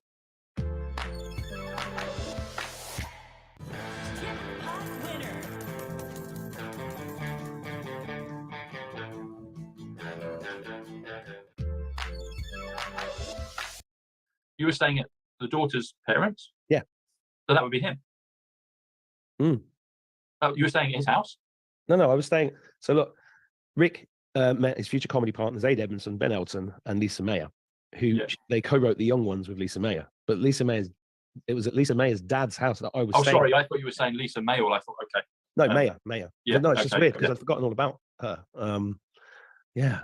Speaker 1: You were staying at the daughter's parents?
Speaker 2: Yeah.
Speaker 1: So that would be him.
Speaker 2: Mm.
Speaker 1: Oh, you were staying at his house?
Speaker 2: No, I was staying. So look, Rick met his future comedy partners, Aid Edmondson, Ben Elton, and Lisa Mayer, who they co-wrote The Young Ones with Lisa Mayer. But it was at Lisa Mayer's dad's house that I was staying.
Speaker 1: Sorry, I thought you were saying Lisa Mayall. I thought, okay.
Speaker 2: No, Mayer.
Speaker 1: Yeah,
Speaker 2: but no, it's just weird because
Speaker 1: okay.
Speaker 2: I've forgotten all about her. Yeah.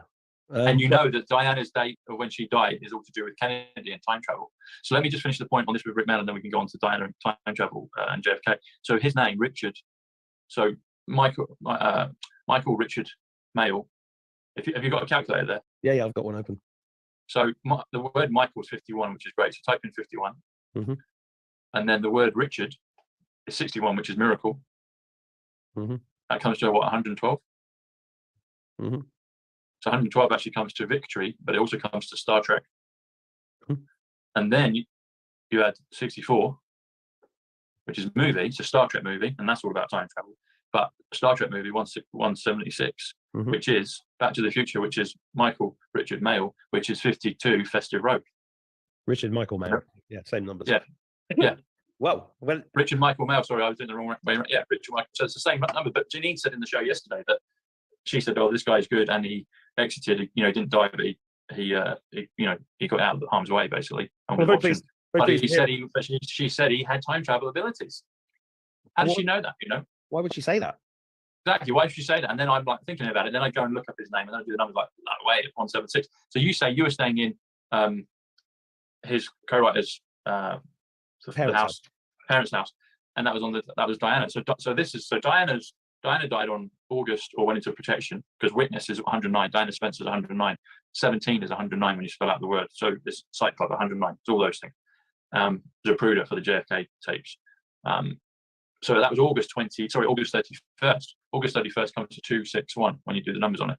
Speaker 1: And you know that Diana's date of when she died is all to do with Kennedy and time travel. So let me just finish the point on this with Rick Mayall, and then we can go on to Diana and time travel and JFK. So his name, Richard. So Michael Richard Mayall. Have you got a calculator there?
Speaker 2: Yeah, I've got one open.
Speaker 1: So the word Michael is 51, which is great. So type in 51.
Speaker 2: Mm-hmm.
Speaker 1: And then the word Richard is 61, which is miracle.
Speaker 2: Mm-hmm.
Speaker 1: That comes to what, 112?
Speaker 2: Mm-hmm.
Speaker 1: So 112 actually comes to victory, but it also comes to Star Trek.
Speaker 2: Mm-hmm.
Speaker 1: And then you add 64, which is movie, it's a Star Trek movie, and that's all about time travel. but Star Trek movie 176, which is Back to the Future, which is Michael Richard Mail, which is 52 Festive Road.
Speaker 2: Richard Michael Mail. Yeah, same numbers.
Speaker 1: Yeah. Yeah.
Speaker 2: Well,
Speaker 1: Richard Michael Mail. Sorry, I was doing the wrong way. Yeah, Richard Michael. So it's the same number. But Janine said in the show yesterday that she said, "Oh, this guy's good," and he exited. You know, didn't die, but he got out of harm's way basically. She said he had time travel abilities. How does she know that? You know,
Speaker 2: why would she say that?
Speaker 1: Exactly. Why would she say that? And then I'm like thinking about it. Then I go and look up his name, and then I do the numbers like that way at 176. So you say you were staying in his co-writer's parents' house, and that was Diana. So Diana died on August, or went into protection, because witness is 109. Diana Spencer's 109. 17 is 109 when you spell out the word. So this Site Club 109. It's all those things. Zapruder for the JFK tapes. So that was August 31st. August 31st comes to 261 when you do the numbers on it.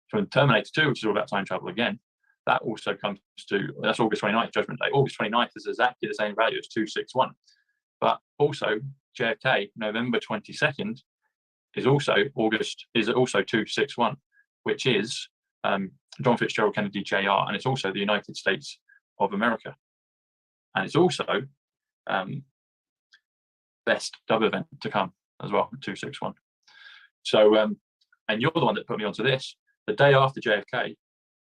Speaker 1: From Terminator 2, which is all about time travel again, that also comes to, that's August 29th, Judgment Day. August 29th is exactly the same value as 261. But also JFK, November 22nd, is also 261, which is John Fitzgerald Kennedy Jr., and it's also the United States of America. And it's also best dub event to come as well, 261. So, and you're the one that put me onto this. The day after JFK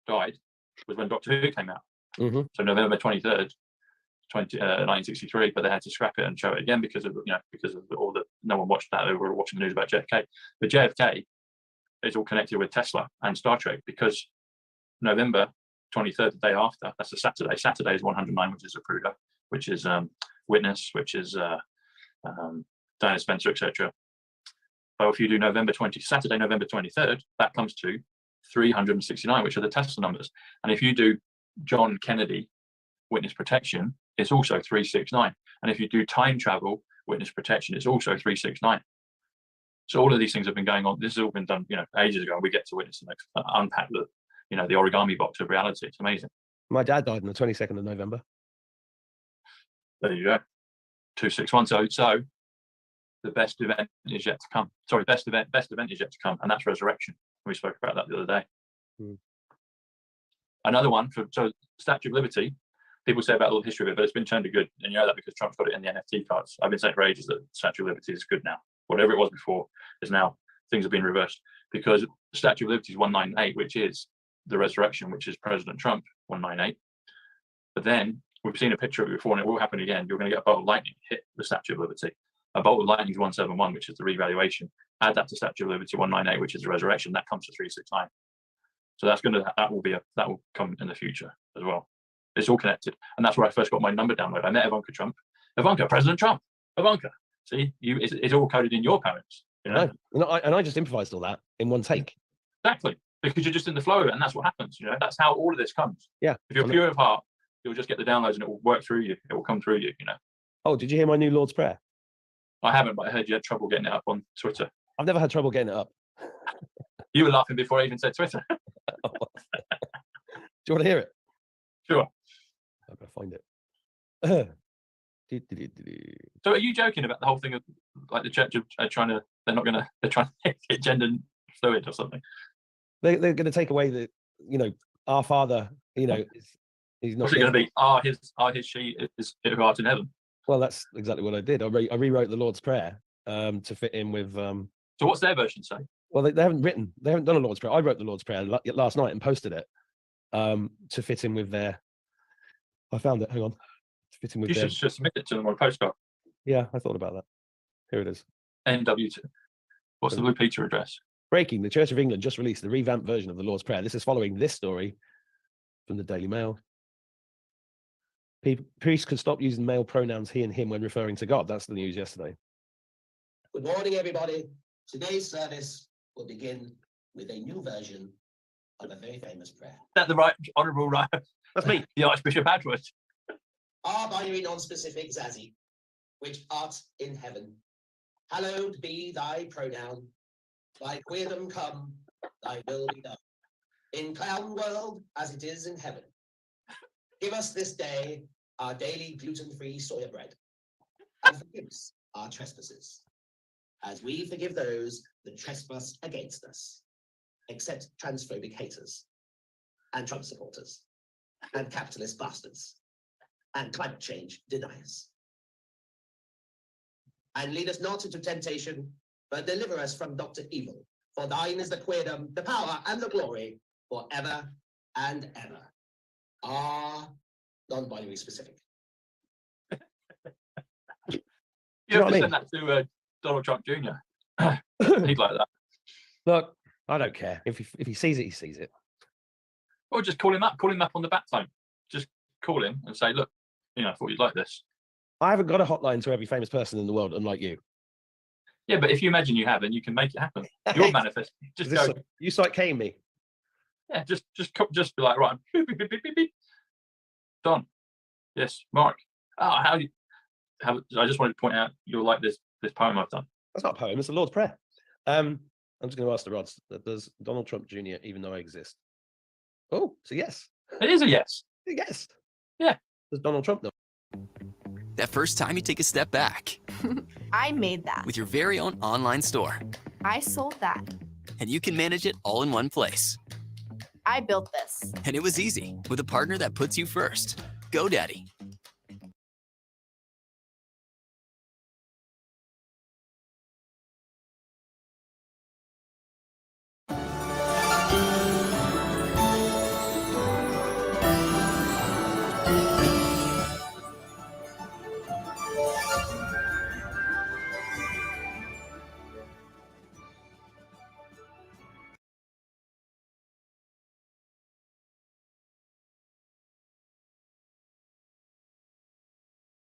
Speaker 1: died was when Doctor Who came out. So November 23rd, 1963, but they had to scrap it and show it again because of all the, no one watched that. They were watching the news about JFK. But JFK is all connected with Tesla and Star Trek, because November 23rd, the day after, that's a Saturday. Saturday is 109, which is Zapruder, which is Witness, which is Diana Spencer, etc. So if you do Saturday, November 23rd, that comes to 369, which are the Tesla numbers. And if you do John Kennedy Witness Protection, it's also 369. And if you do time travel Witness Protection, it's also 369. So all of these things have been going on. This has all been done, ages ago. We get to witness the next, unpack the origami box of reality. It's amazing.
Speaker 2: My dad died on the 22nd of November.
Speaker 1: There you go. 261. So the best event is yet to come. Sorry, best event is yet to come, and that's Resurrection. We spoke about that the other day. Another one so Statue of Liberty. People say about all the history of it, but it's been turned to good, and you know that because Trump's got it in the NFT cards. I've been saying for ages that Statue of Liberty is good now. Whatever it was before is now, things have been reversed, because the Statue of Liberty is 198, which is the Resurrection, which is President Trump 198. But then we've seen a picture of it before, and it will happen again. You're going to get a bolt of lightning hit the Statue of Liberty. A bolt of lightning is 171, which is the revaluation. Add that to Statue of Liberty 198, which is the Resurrection. That comes to 369. So that will come in the future as well. It's all connected, and that's where I first got my number download. I met President Trump. Ivanka. See, it's all coded in your parents.
Speaker 2: And I just improvised all that in one take.
Speaker 1: Exactly, because you're just in the flow of it, and that's what happens. That's how all of this comes.
Speaker 2: Yeah.
Speaker 1: If you're pure of heart, you'll just get the downloads, and it will work through you. It will come through you.
Speaker 2: Oh, did you hear my new Lord's Prayer?
Speaker 1: I haven't, but I heard you had trouble getting it up on Twitter.
Speaker 2: I've never had trouble getting it up.
Speaker 1: You were laughing before I even said Twitter.
Speaker 2: Do you want to hear it?
Speaker 1: Sure.
Speaker 2: I'm going to find it.
Speaker 1: So are you joking about the whole thing of like the church are trying to make it gender fluid or something?
Speaker 2: They're going to take away the, our Father, he's not.
Speaker 1: What's it going to be? His, she is who art in heaven.
Speaker 2: Well, that's exactly what I did. I rewrote the Lord's Prayer to fit in with.
Speaker 1: So what's their version say?
Speaker 2: Well, they haven't done a Lord's Prayer. I wrote the Lord's Prayer last night and posted it to fit in with their. I found it. Hang on. To fit in with
Speaker 1: you should just submit it to them on a postcard.
Speaker 2: Yeah, I thought about that. Here it is.
Speaker 1: NW2. What's the Blue Peter address?
Speaker 2: Breaking. The Church of England just released the revamped version of the Lord's Prayer. This is following this story from the Daily Mail. Priests could stop using male pronouns he and him when referring to God. That's the news yesterday.
Speaker 8: Good morning, everybody. Today's service will begin with a new version of a very famous prayer.
Speaker 1: Is that the right, Honourable Right? That's me, the Archbishop Atwood.
Speaker 8: Our binary non-specific Zazie, which art in heaven, hallowed be thy pronoun. Thy queerdom come, thy will be done. In clown world as it is in heaven. Give us this day our daily gluten-free soya bread, and forgive us our trespasses, as we forgive those that trespass against us, except transphobic haters, and Trump supporters, and capitalist bastards, and climate change deniers. And lead us not into temptation, but deliver us from Dr. Evil. For thine is the queerdom, the power, and the glory, forever and ever. Non-binary specific.
Speaker 1: You
Speaker 2: know
Speaker 1: have
Speaker 2: what
Speaker 1: to
Speaker 2: I
Speaker 1: send that to Donald Trump Jr. He'd like that.
Speaker 2: Look, I don't care. If he sees it, he sees it.
Speaker 1: Or just call him up on the bat phone. Just call him and say, look, I thought you'd like this.
Speaker 2: I haven't got a hotline to every famous person in the world, unlike you.
Speaker 1: Yeah, but if you imagine you have, then you can make it happen. You'll manifest. Just go.
Speaker 2: You Psych K me.
Speaker 1: Yeah, just be like, right, beep, beep, beep, beep, beep, beep. Don. Yes, Mark. I just wanted to point out you'll like this poem I've done.
Speaker 2: That's not a poem, it's the Lord's Prayer. I'm just going to ask the rods, does Donald Trump Jr. even know I exist? Oh, it's a yes.
Speaker 1: It is a yes.
Speaker 2: Yes.
Speaker 1: Yeah.
Speaker 2: Does Donald Trump know?
Speaker 3: That first time you take a step back
Speaker 4: I made that.
Speaker 3: with your very own online store.
Speaker 4: I sold that.
Speaker 3: And you can manage it all in one place.
Speaker 4: I built this.
Speaker 3: And it was easy with a partner that puts you first. GoDaddy.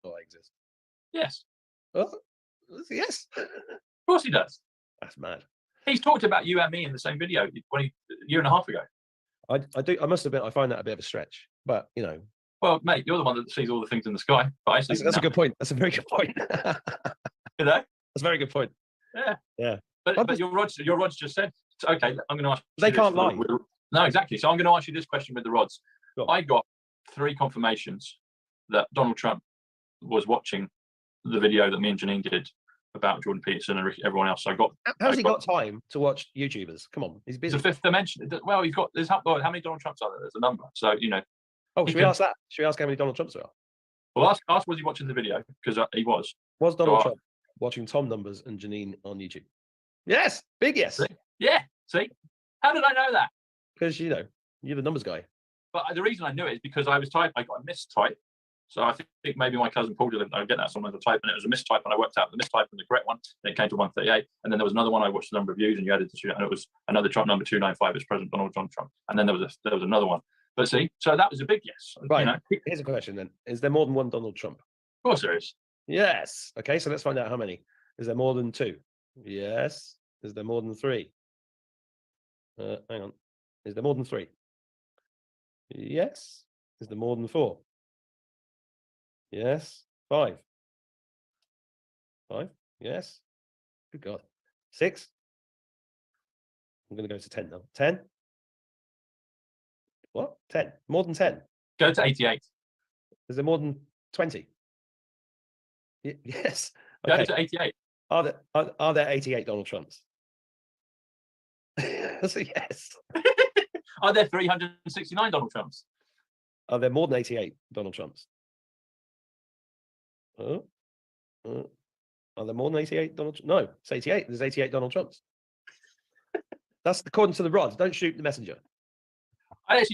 Speaker 2: I exist.
Speaker 1: Yes.
Speaker 2: Oh, yes.
Speaker 1: Of course he does.
Speaker 2: That's mad.
Speaker 1: He's talked about you and me in the same video a year and a half ago.
Speaker 2: I do. I must admit, I find that a bit of a stretch. But
Speaker 1: Well, mate, you're the one that sees all the things in the sky. But I see
Speaker 2: that's a good point. That's a very good point.
Speaker 1: That's
Speaker 2: a very good point.
Speaker 1: Yeah.
Speaker 2: Yeah.
Speaker 1: But your rods just said, okay, I'm going to ask.
Speaker 2: They can't lie.
Speaker 1: No, exactly. So I'm going to ask you this question with the rods.
Speaker 2: Sure.
Speaker 1: I got 3 confirmations that Donald Trump was watching the video that me and Janine did about Jordan Peterson and everyone else. So I got.
Speaker 2: How's he got time to watch YouTubers? Come on, he's busy.
Speaker 1: It's a 5th dimension. Well, he's got. How many Donald Trumps are there? There's a number. So
Speaker 2: Oh, should we ask that? Should we ask how many Donald Trumps there are?
Speaker 1: Well, ask was he watching the video, because he was.
Speaker 2: Was Donald Trump watching Tom Numbers and Janine on YouTube? Yes, big yes.
Speaker 1: See? Yeah. See, how did I know that?
Speaker 2: Because you're the numbers guy.
Speaker 1: But the reason I knew it is because I got a mistype. So I think maybe my cousin Paul did. I get that sometimes a type, and it was a mistype, and I worked out the mistype and the correct one. Then it came to 138, and then there was another one I watched the number of views, and you added the 2, and it was another Trump number 295 is President Donald John Trump, and then there was another one. But see, so that was a big yes.
Speaker 2: Right. Here's a question then: is there more than one Donald Trump?
Speaker 1: Of course there is.
Speaker 2: Yes. Okay, so let's find out how many. Is there more than 2? Yes. Is there more than 3? Hang on. Is there more than 3? Yes. Is there more than 4? Yes. 5. 5. Yes. Good God. 6. I'm going to go to 10 now. 10. What? 10. More than 10.
Speaker 1: Go to 88.
Speaker 2: Is there more than 20? Yes.
Speaker 1: Go
Speaker 2: Okay.
Speaker 1: to 88.
Speaker 2: Are there 88 Donald Trumps? That's a yes.
Speaker 1: Are there 369 Donald Trumps?
Speaker 2: Are there more than 88 Donald Trumps? Are there more than 88 Donald? No, it's 88. There's 88 Donald Trumps. That's according to the rods. Don't shoot the messenger.
Speaker 1: I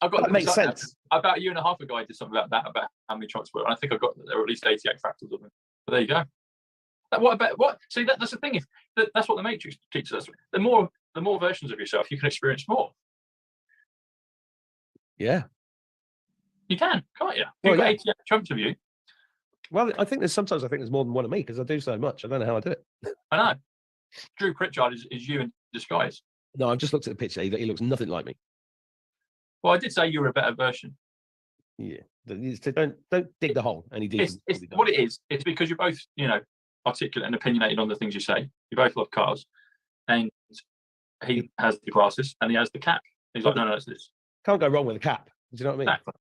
Speaker 1: got
Speaker 2: That makes sense.
Speaker 1: About a year and a half ago, I did something about that, about how many Trumps were. And I think I got there were at least 88 fractals of them. But there you go. What? See, that's the thing. That's what the Matrix teaches us. The more versions of yourself, you can experience more.
Speaker 2: Yeah.
Speaker 1: You can, can't you?
Speaker 2: Well,
Speaker 1: You've got
Speaker 2: yeah.
Speaker 1: 88 Trumps of you.
Speaker 2: Well, I think there's more than one of me because I do so much. I don't know how I do it.
Speaker 1: I know. Drew Pritchard is you in disguise.
Speaker 2: No, I've just looked at the picture. He looks nothing like me.
Speaker 1: Well, I did say you were a better version.
Speaker 2: Yeah. Don't dig the hole any deeper.
Speaker 1: It's what it is. It's because you're both, articulate and opinionated on the things you say. You both love cars, and he has the glasses and he has the cap. He's like, no, it's this.
Speaker 2: Can't go wrong with a cap. Do you know what I mean?
Speaker 1: Exactly.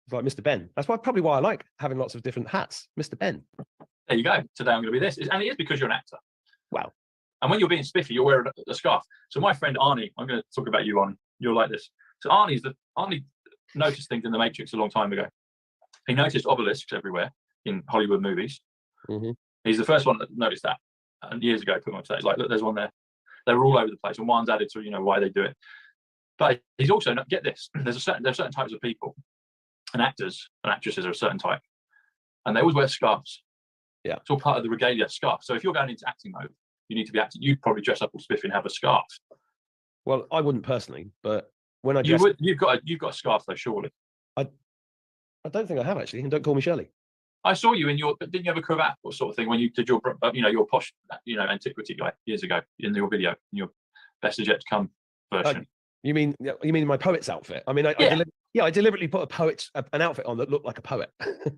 Speaker 2: It's like Mr. Ben. That's probably why I like having lots of different hats. Mr. Ben.
Speaker 1: There you go. Today I'm going to be this, and it is because you're an actor.
Speaker 2: Wow.
Speaker 1: And when you're being spiffy, you're wearing a scarf. So my friend Arnie, I'm going to talk about you on. You're like this. So Arnie noticed things in the Matrix a long time ago. He noticed obelisks everywhere in Hollywood movies.
Speaker 2: Mm-hmm.
Speaker 1: He's the first one that noticed that. And years ago, put on stage, like, look, there's one there. They were all over the place, and one's added to, you know, why they do it. But he's also, get this, there's certain types of people, and actors and actresses are a certain type, and they always wear scarves.
Speaker 2: Yeah.
Speaker 1: It's all part of the regalia, scarf. So if you're going into acting mode, you need to be acting. You'd probably dress up all spiffy and have a scarf.
Speaker 2: Well, I wouldn't personally, but when I
Speaker 1: You
Speaker 2: dress,
Speaker 1: would. You've got a scarf though, surely.
Speaker 2: I don't think I have actually, and don't call me Shirley.
Speaker 1: I saw you in your. Didn't you have a cravat or sort of thing when you did your, you know, your posh, you know, antiquity guy years ago in your video, in your best is yet to come version?
Speaker 2: You mean my poet's outfit? I mean, I deliberately put an outfit on that looked like a poet.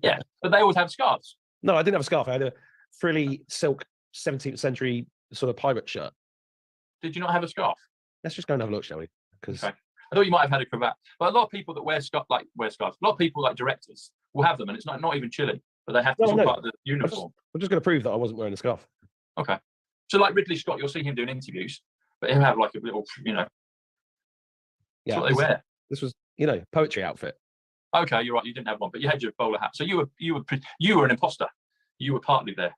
Speaker 1: Yeah, but they always have scarves.
Speaker 2: No, I didn't have a scarf. I had a frilly silk 17th century sort of pirate shirt.
Speaker 1: Did you not have a scarf?
Speaker 2: Let's just go and have a look, shall we? Because
Speaker 1: okay. I thought you might have had a cravat, but a lot of people that wear scarves. A lot of people like directors will have them, and it's not even chilly, but they have to part of the uniform.
Speaker 2: I'm just going to prove that I wasn't wearing a scarf.
Speaker 1: Okay, so like Ridley Scott, you'll see him doing interviews, but he'll have like a little, you know.
Speaker 2: Yeah,
Speaker 1: that's what they wear.
Speaker 2: This was, you know, poetry outfit.
Speaker 1: Okay, you're right. You didn't have one, but you had your bowler hat. So you were an imposter. You were partly there.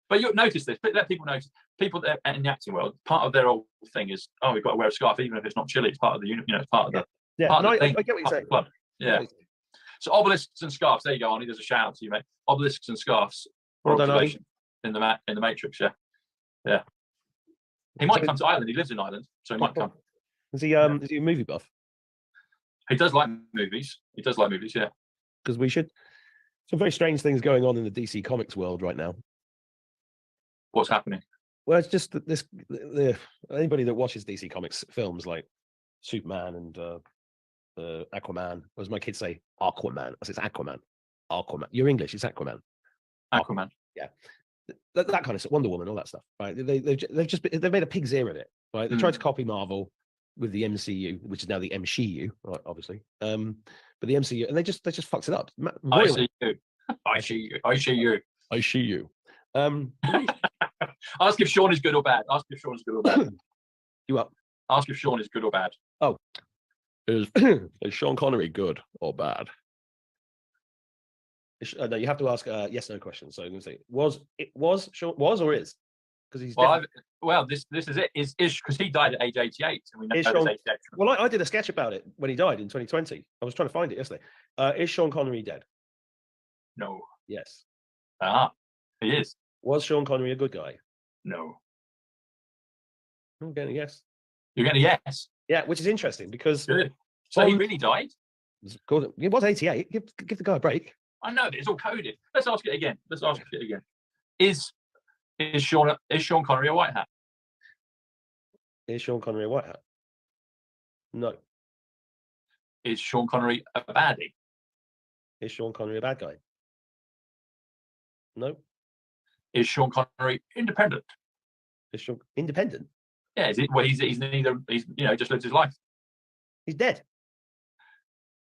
Speaker 1: But you notice this. Let people notice. People that are in the acting world, part of their whole thing is, oh, we've got to wear a scarf, even if it's not chilly. It's part of the, you know, it's part of the.
Speaker 2: Part of the thing, I get what you're saying.
Speaker 1: Club. Yeah. So obelisks and scarves. There you go, Arnie. There's a shout out to you, mate. Obelisks and scarves.
Speaker 2: Well done, Arnie.
Speaker 1: In the Matrix. Yeah. Yeah. He might come to Ireland. He lives in Ireland, so he might come.
Speaker 2: Is he a movie buff?
Speaker 1: He does like movies. Yeah.
Speaker 2: Because we should. Some very strange things going on in the DC Comics world right now.
Speaker 1: What's happening?
Speaker 2: Well, it's just that anybody that watches DC Comics films like Superman and Aquaman, or as my kids say, Aquaman. I say it's Aquaman. Aquaman. You're English. It's Aquaman.
Speaker 1: Aquaman.
Speaker 2: Yeah. That kind of stuff. Wonder Woman, all that stuff. Right? They've made a pig's ear of it. Right? They tried to copy Marvel with the MCU, which is now the MCU, right, obviously. But the MCU, and they just fucked it up.
Speaker 1: I see you. I see you. I see you.
Speaker 2: I see you.
Speaker 1: Ask if Sean is good or bad.
Speaker 2: You up?
Speaker 1: Ask if Sean is good or bad.
Speaker 2: Oh, is Sean Connery good or bad? No, you have to ask yes/no questions. So I'm going to say was Sean or is? Because he's
Speaker 1: this is it. Is because he died at age 88, and we know his age.
Speaker 2: Well, I did a sketch about it when he died in 2020. I was trying to find it yesterday. Is Sean Connery dead?
Speaker 1: No.
Speaker 2: Yes.
Speaker 1: He is.
Speaker 2: Was Sean Connery a good guy?
Speaker 1: No.
Speaker 2: I'm getting a yes.
Speaker 1: You're getting a yes.
Speaker 2: Yeah, which is interesting because.
Speaker 1: Good. So he really died?
Speaker 2: He was 88. Give the guy a break.
Speaker 1: I know, but it's all coded. Let's ask it again. Is Sean Connery a white hat?
Speaker 2: Is Sean Connery a white hat? No.
Speaker 1: Is Sean Connery a baddie?
Speaker 2: Is Sean Connery a bad guy? No.
Speaker 1: Is Sean Connery independent?
Speaker 2: Is Sean independent?
Speaker 1: Yeah. He's neither. He's just lives his life.
Speaker 2: He's dead.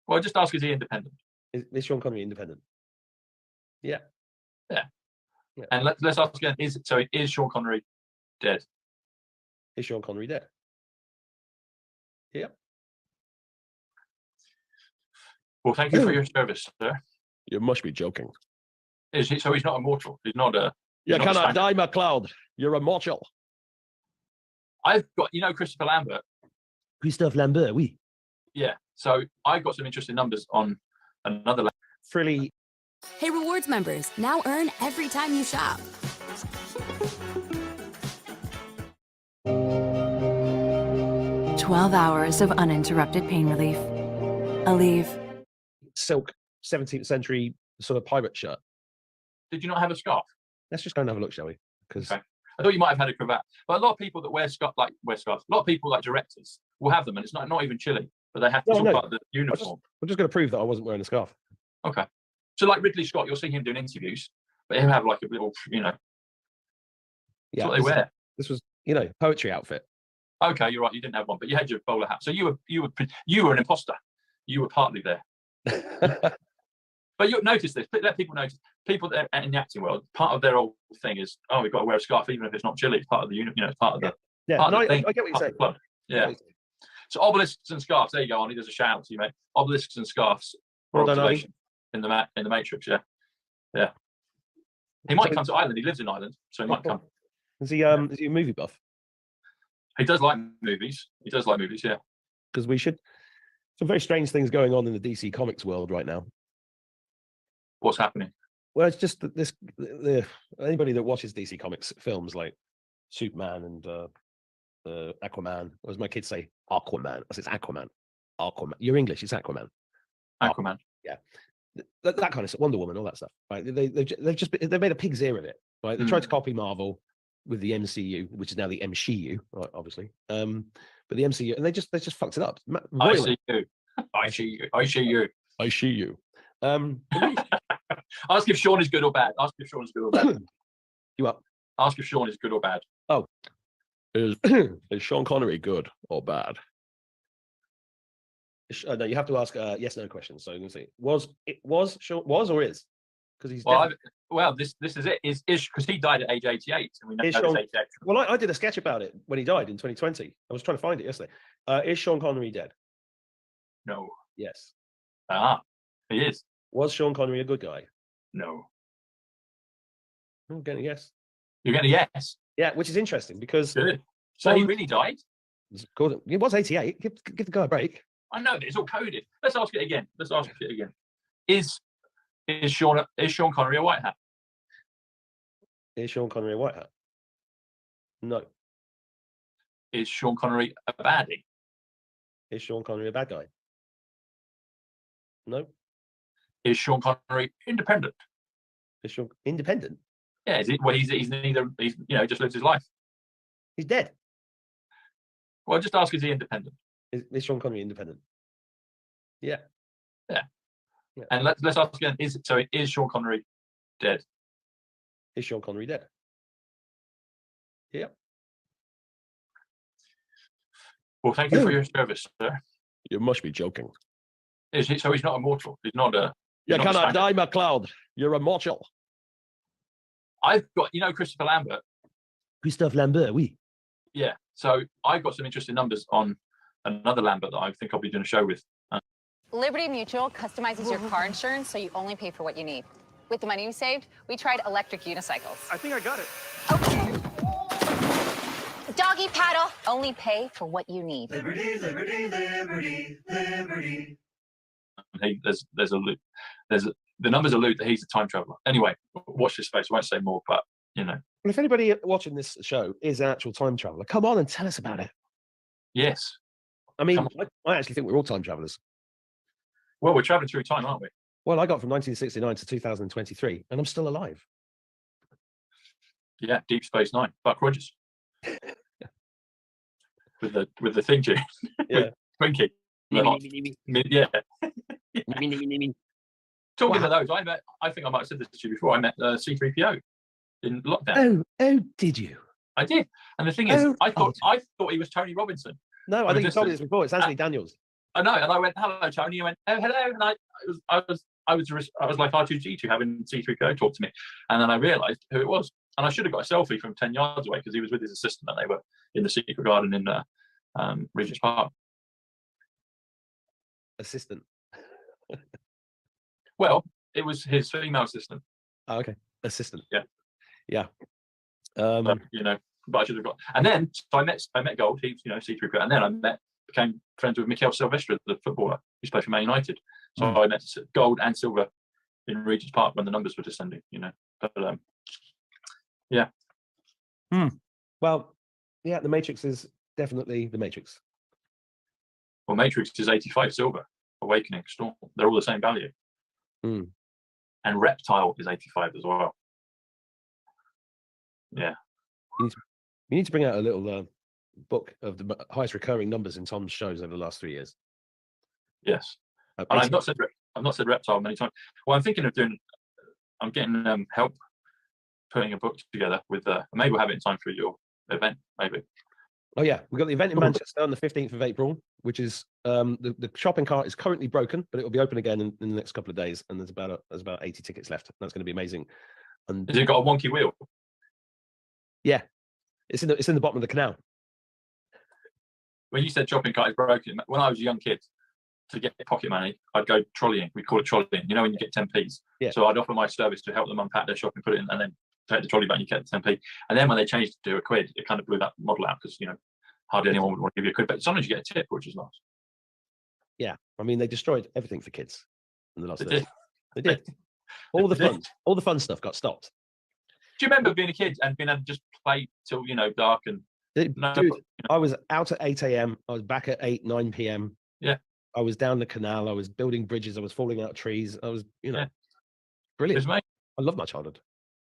Speaker 1: Well, just ask: is he independent?
Speaker 2: Is Sean Connery independent? Yeah.
Speaker 1: Yeah. And let's ask again: is Sean Connery dead?
Speaker 2: Is Sean Connery dead? Yeah.
Speaker 1: Well, thank you for your service, sir.
Speaker 2: You must be joking.
Speaker 1: So he's not immortal. He's not a.
Speaker 2: You cannot die, McCloud. You're immortal.
Speaker 1: I've got, Christopher Lambert.
Speaker 2: Christophe Lambert, oui.
Speaker 1: Yeah. So I got some interesting numbers on another.
Speaker 2: Frilly.
Speaker 9: Hey, rewards members, now earn every time you shop. "12 hours of uninterrupted pain relief. Aleve."
Speaker 2: Silk 17th century sort of pirate shirt.
Speaker 1: Did you not have a scarf?
Speaker 2: Let's just go and have a look, shall we? Because
Speaker 1: okay. I thought you might have had a cravat, but a lot of people that wear scarves. A lot of people like directors will have them, and it's not even chilly, but they have to part of the uniform.
Speaker 2: I'm just going to prove that I wasn't wearing a scarf.
Speaker 1: Okay. So like Ridley Scott, you'll see him doing interviews, but he'll have like a little, That's what they wear.
Speaker 2: This was, poetry outfit.
Speaker 1: Okay, you're right. You didn't have one, but you had your bowler hat. So you were an imposter. You were partly there. But you'll notice this. Let people notice. People that are in the acting world, part of their whole thing is, oh, we've got to wear a scarf, even if it's not chilly. It's part of the it's part of the.
Speaker 2: Yeah,
Speaker 1: part
Speaker 2: and
Speaker 1: of the
Speaker 2: I
Speaker 1: thing,
Speaker 2: get what you're saying.
Speaker 1: blood. Yeah. So obelisks and scarves. There you go, Arnie. There's a shout out to you, mate. Obelisks and scarves. For
Speaker 2: Well done,
Speaker 1: observation in the Matrix. Yeah. Yeah. He might come to Ireland. He lives in Ireland, so he might come.
Speaker 2: Is he a movie buff?
Speaker 1: He does like movies. Yeah.
Speaker 2: Because we should. Some very strange things going on in the DC Comics world right now.
Speaker 1: What's happening?
Speaker 2: Well, it's just that anybody that watches DC Comics films like Superman and Aquaman, or as my kids say, Aquaman. I say it's Aquaman. Aquaman. You're English. It's Aquaman.
Speaker 1: Aquaman.
Speaker 2: Yeah. That kind of stuff. Wonder Woman, all that stuff. Right? They've made a pig's ear of it. Right? They tried to copy Marvel with the MCU, which is now the MCU, right, obviously. But the MCU, and they just fucked it up.
Speaker 1: I see you. I see you. I see you.
Speaker 2: I see you.
Speaker 1: Ask if Sean is good or bad. Ask if Sean is good or bad.
Speaker 2: You up?
Speaker 1: Ask if Sean is good or bad.
Speaker 2: Oh, is Sean Connery good or bad? No, you have to ask yes/no questions. So you can see was or is, because he's
Speaker 1: this is it. Is because he died at age 88, and we know
Speaker 2: Sean,
Speaker 1: age 88.
Speaker 2: Well, I did a sketch about it when he died in 2020. I was trying to find it yesterday. Is Sean Connery dead?
Speaker 1: No.
Speaker 2: Yes.
Speaker 1: He is.
Speaker 2: Was Sean Connery a good guy?
Speaker 1: No.
Speaker 2: I'm getting a yes.
Speaker 1: You're getting a yes.
Speaker 2: Yeah, which is interesting because.
Speaker 1: Good. So he really died?
Speaker 2: He was 88. Give the guy a break.
Speaker 1: I know that it's all coded. Let's ask it again. Is Sean Connery a white hat?
Speaker 2: Is Sean Connery a white hat? No.
Speaker 1: Is Sean Connery a baddie?
Speaker 2: Is Sean Connery a bad guy? No.
Speaker 1: Is Sean Connery independent?
Speaker 2: Is Sean independent?
Speaker 1: Yeah. He's neither. He just lives his life.
Speaker 2: He's dead.
Speaker 1: Well, just ask, is he independent?
Speaker 2: Is Sean Connery independent? Yeah.
Speaker 1: Yeah. And let's ask again. Is Sean Connery dead?
Speaker 2: Is Sean Connery dead? Yeah.
Speaker 1: Well, thank you for your service, sir.
Speaker 2: You must be joking.
Speaker 1: So he's not immortal. He's not a.
Speaker 2: You cannot die, MacLeod. You're immortal.
Speaker 1: I've got, Christopher Lambert.
Speaker 2: Christophe Lambert, oui.
Speaker 1: Yeah. So I've got some interesting numbers on another Lambert that I think I'll be doing a show with.
Speaker 10: Liberty Mutual customizes your car insurance so you only pay for what you need. With the money you saved, we tried electric unicycles.
Speaker 7: I think I got it.
Speaker 10: Okay. Doggy paddle. Only pay for what you need.
Speaker 7: Liberty, liberty, liberty, liberty.
Speaker 1: There's a loop. The numbers allude that he's a time traveler. Anyway, watch this space. I won't say more, but
Speaker 2: Well, if anybody watching this show is an actual time traveler, come on and tell us about it.
Speaker 1: Yes.
Speaker 2: I mean, I actually think we're all time travelers.
Speaker 1: Well, we're traveling through time, aren't we?
Speaker 2: Well, I got from 1969 to 2023, and I'm still alive.
Speaker 1: Yeah, Deep Space Nine, Buck Rogers. with the thing tune.
Speaker 2: Yeah.
Speaker 1: Twinkie. Yeah. Talking of those, I think I might have said this to you before. I met C3PO in lockdown.
Speaker 2: Oh, did you?
Speaker 1: I did. And the thing is, I thought he was Tony Robinson.
Speaker 2: No, I think you told me this before. It's Anthony Daniels.
Speaker 1: I know, and I went, "Hello, Tony." He went, "Oh, hello," and I was like R2D2 having C3PO talk to me, and then I realised who it was, and I should have got a selfie from 10 yards away because he was with his assistant, and they were in the secret garden in Regent's Park.
Speaker 2: Assistant.
Speaker 1: Well, it was his female assistant.
Speaker 2: Oh, okay, assistant.
Speaker 1: Yeah.
Speaker 2: But,
Speaker 1: but I should have got. And then so I met Gold. He's C3PO, and then became friends with Mikel Silvestre, the footballer who's played for Man United. So I met Gold and Silver in Regent's Park when the numbers were descending. But yeah.
Speaker 2: Well, yeah, the Matrix is definitely the Matrix.
Speaker 1: Well, Matrix is 85 Silver, Awakening, Storm. They're all the same value. And Reptile is 85 as well. Yeah.
Speaker 2: You need to bring out a little book of the highest recurring numbers in Tom's shows over the last 3 years.
Speaker 1: Yes. And I've not said Reptile many times. Well, I'm thinking of I'm getting help putting a book together with maybe we'll have it in time for your event, maybe.
Speaker 2: Oh yeah, we've got the event in Manchester on the 15th of April, which is the shopping cart is currently broken, but it will be open again in the next couple of days, and there's about 80 tickets left. That's going to be amazing. And
Speaker 1: has it got a wonky wheel?
Speaker 2: Yeah, it's in the bottom of the canal.
Speaker 1: When you said shopping cart is broken, when I was a young kid, to get pocket money, I'd go trolleying. We call it trolleying. You know, when you get 10p's.
Speaker 2: Yeah.
Speaker 1: So I'd offer my service to help them unpack their shopping, put it in, and then take the trolley back. And you get 10p. And then when they changed it to £1, it kind of blew that model out because hardly anyone would want to give you £1. But sometimes you get a tip, which is nice.
Speaker 2: Yeah, I mean they destroyed everything for kids in the last.
Speaker 1: They did.
Speaker 2: They did. All the fun stuff got stopped.
Speaker 1: Do you remember being a kid and being able to just play till dark and?
Speaker 2: Dude, I was out at 8 a.m. I was back at 9 p.m.
Speaker 1: Yeah.
Speaker 2: I was down the canal. I was building bridges. I was falling out of trees. I was, brilliant.
Speaker 1: It was amazing.
Speaker 2: I love my childhood.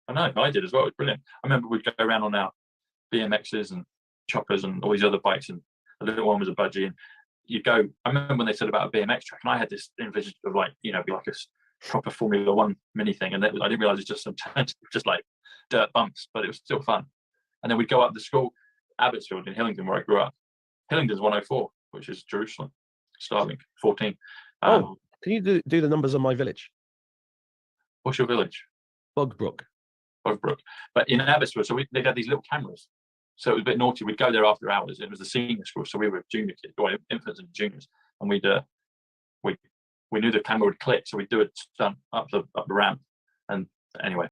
Speaker 1: I know, I did as well. It was brilliant. I remember we'd go around on our BMXs and choppers and all these other bikes, and the little one was a budgie. And you'd go. I remember when they said about a BMX track, and I had this envision of be like a proper Formula One mini thing, and I didn't realize it's just just like dirt bumps, but it was still fun. And then we'd go up to school, Abbotsfield in Hillingdon, where I grew up. Hillingdon's 104, which is Jerusalem. Starlink 14.
Speaker 2: Can you do the numbers on my village?
Speaker 1: What's your village?
Speaker 2: Bogbrook.
Speaker 1: But in Abbotsford, so they had these little cameras. So it was a bit naughty. We'd go there after hours. It was the senior school, so we were junior kids, or infants and juniors, and we knew the camera would click, so we'd do a stunt up the ramp. And anyway,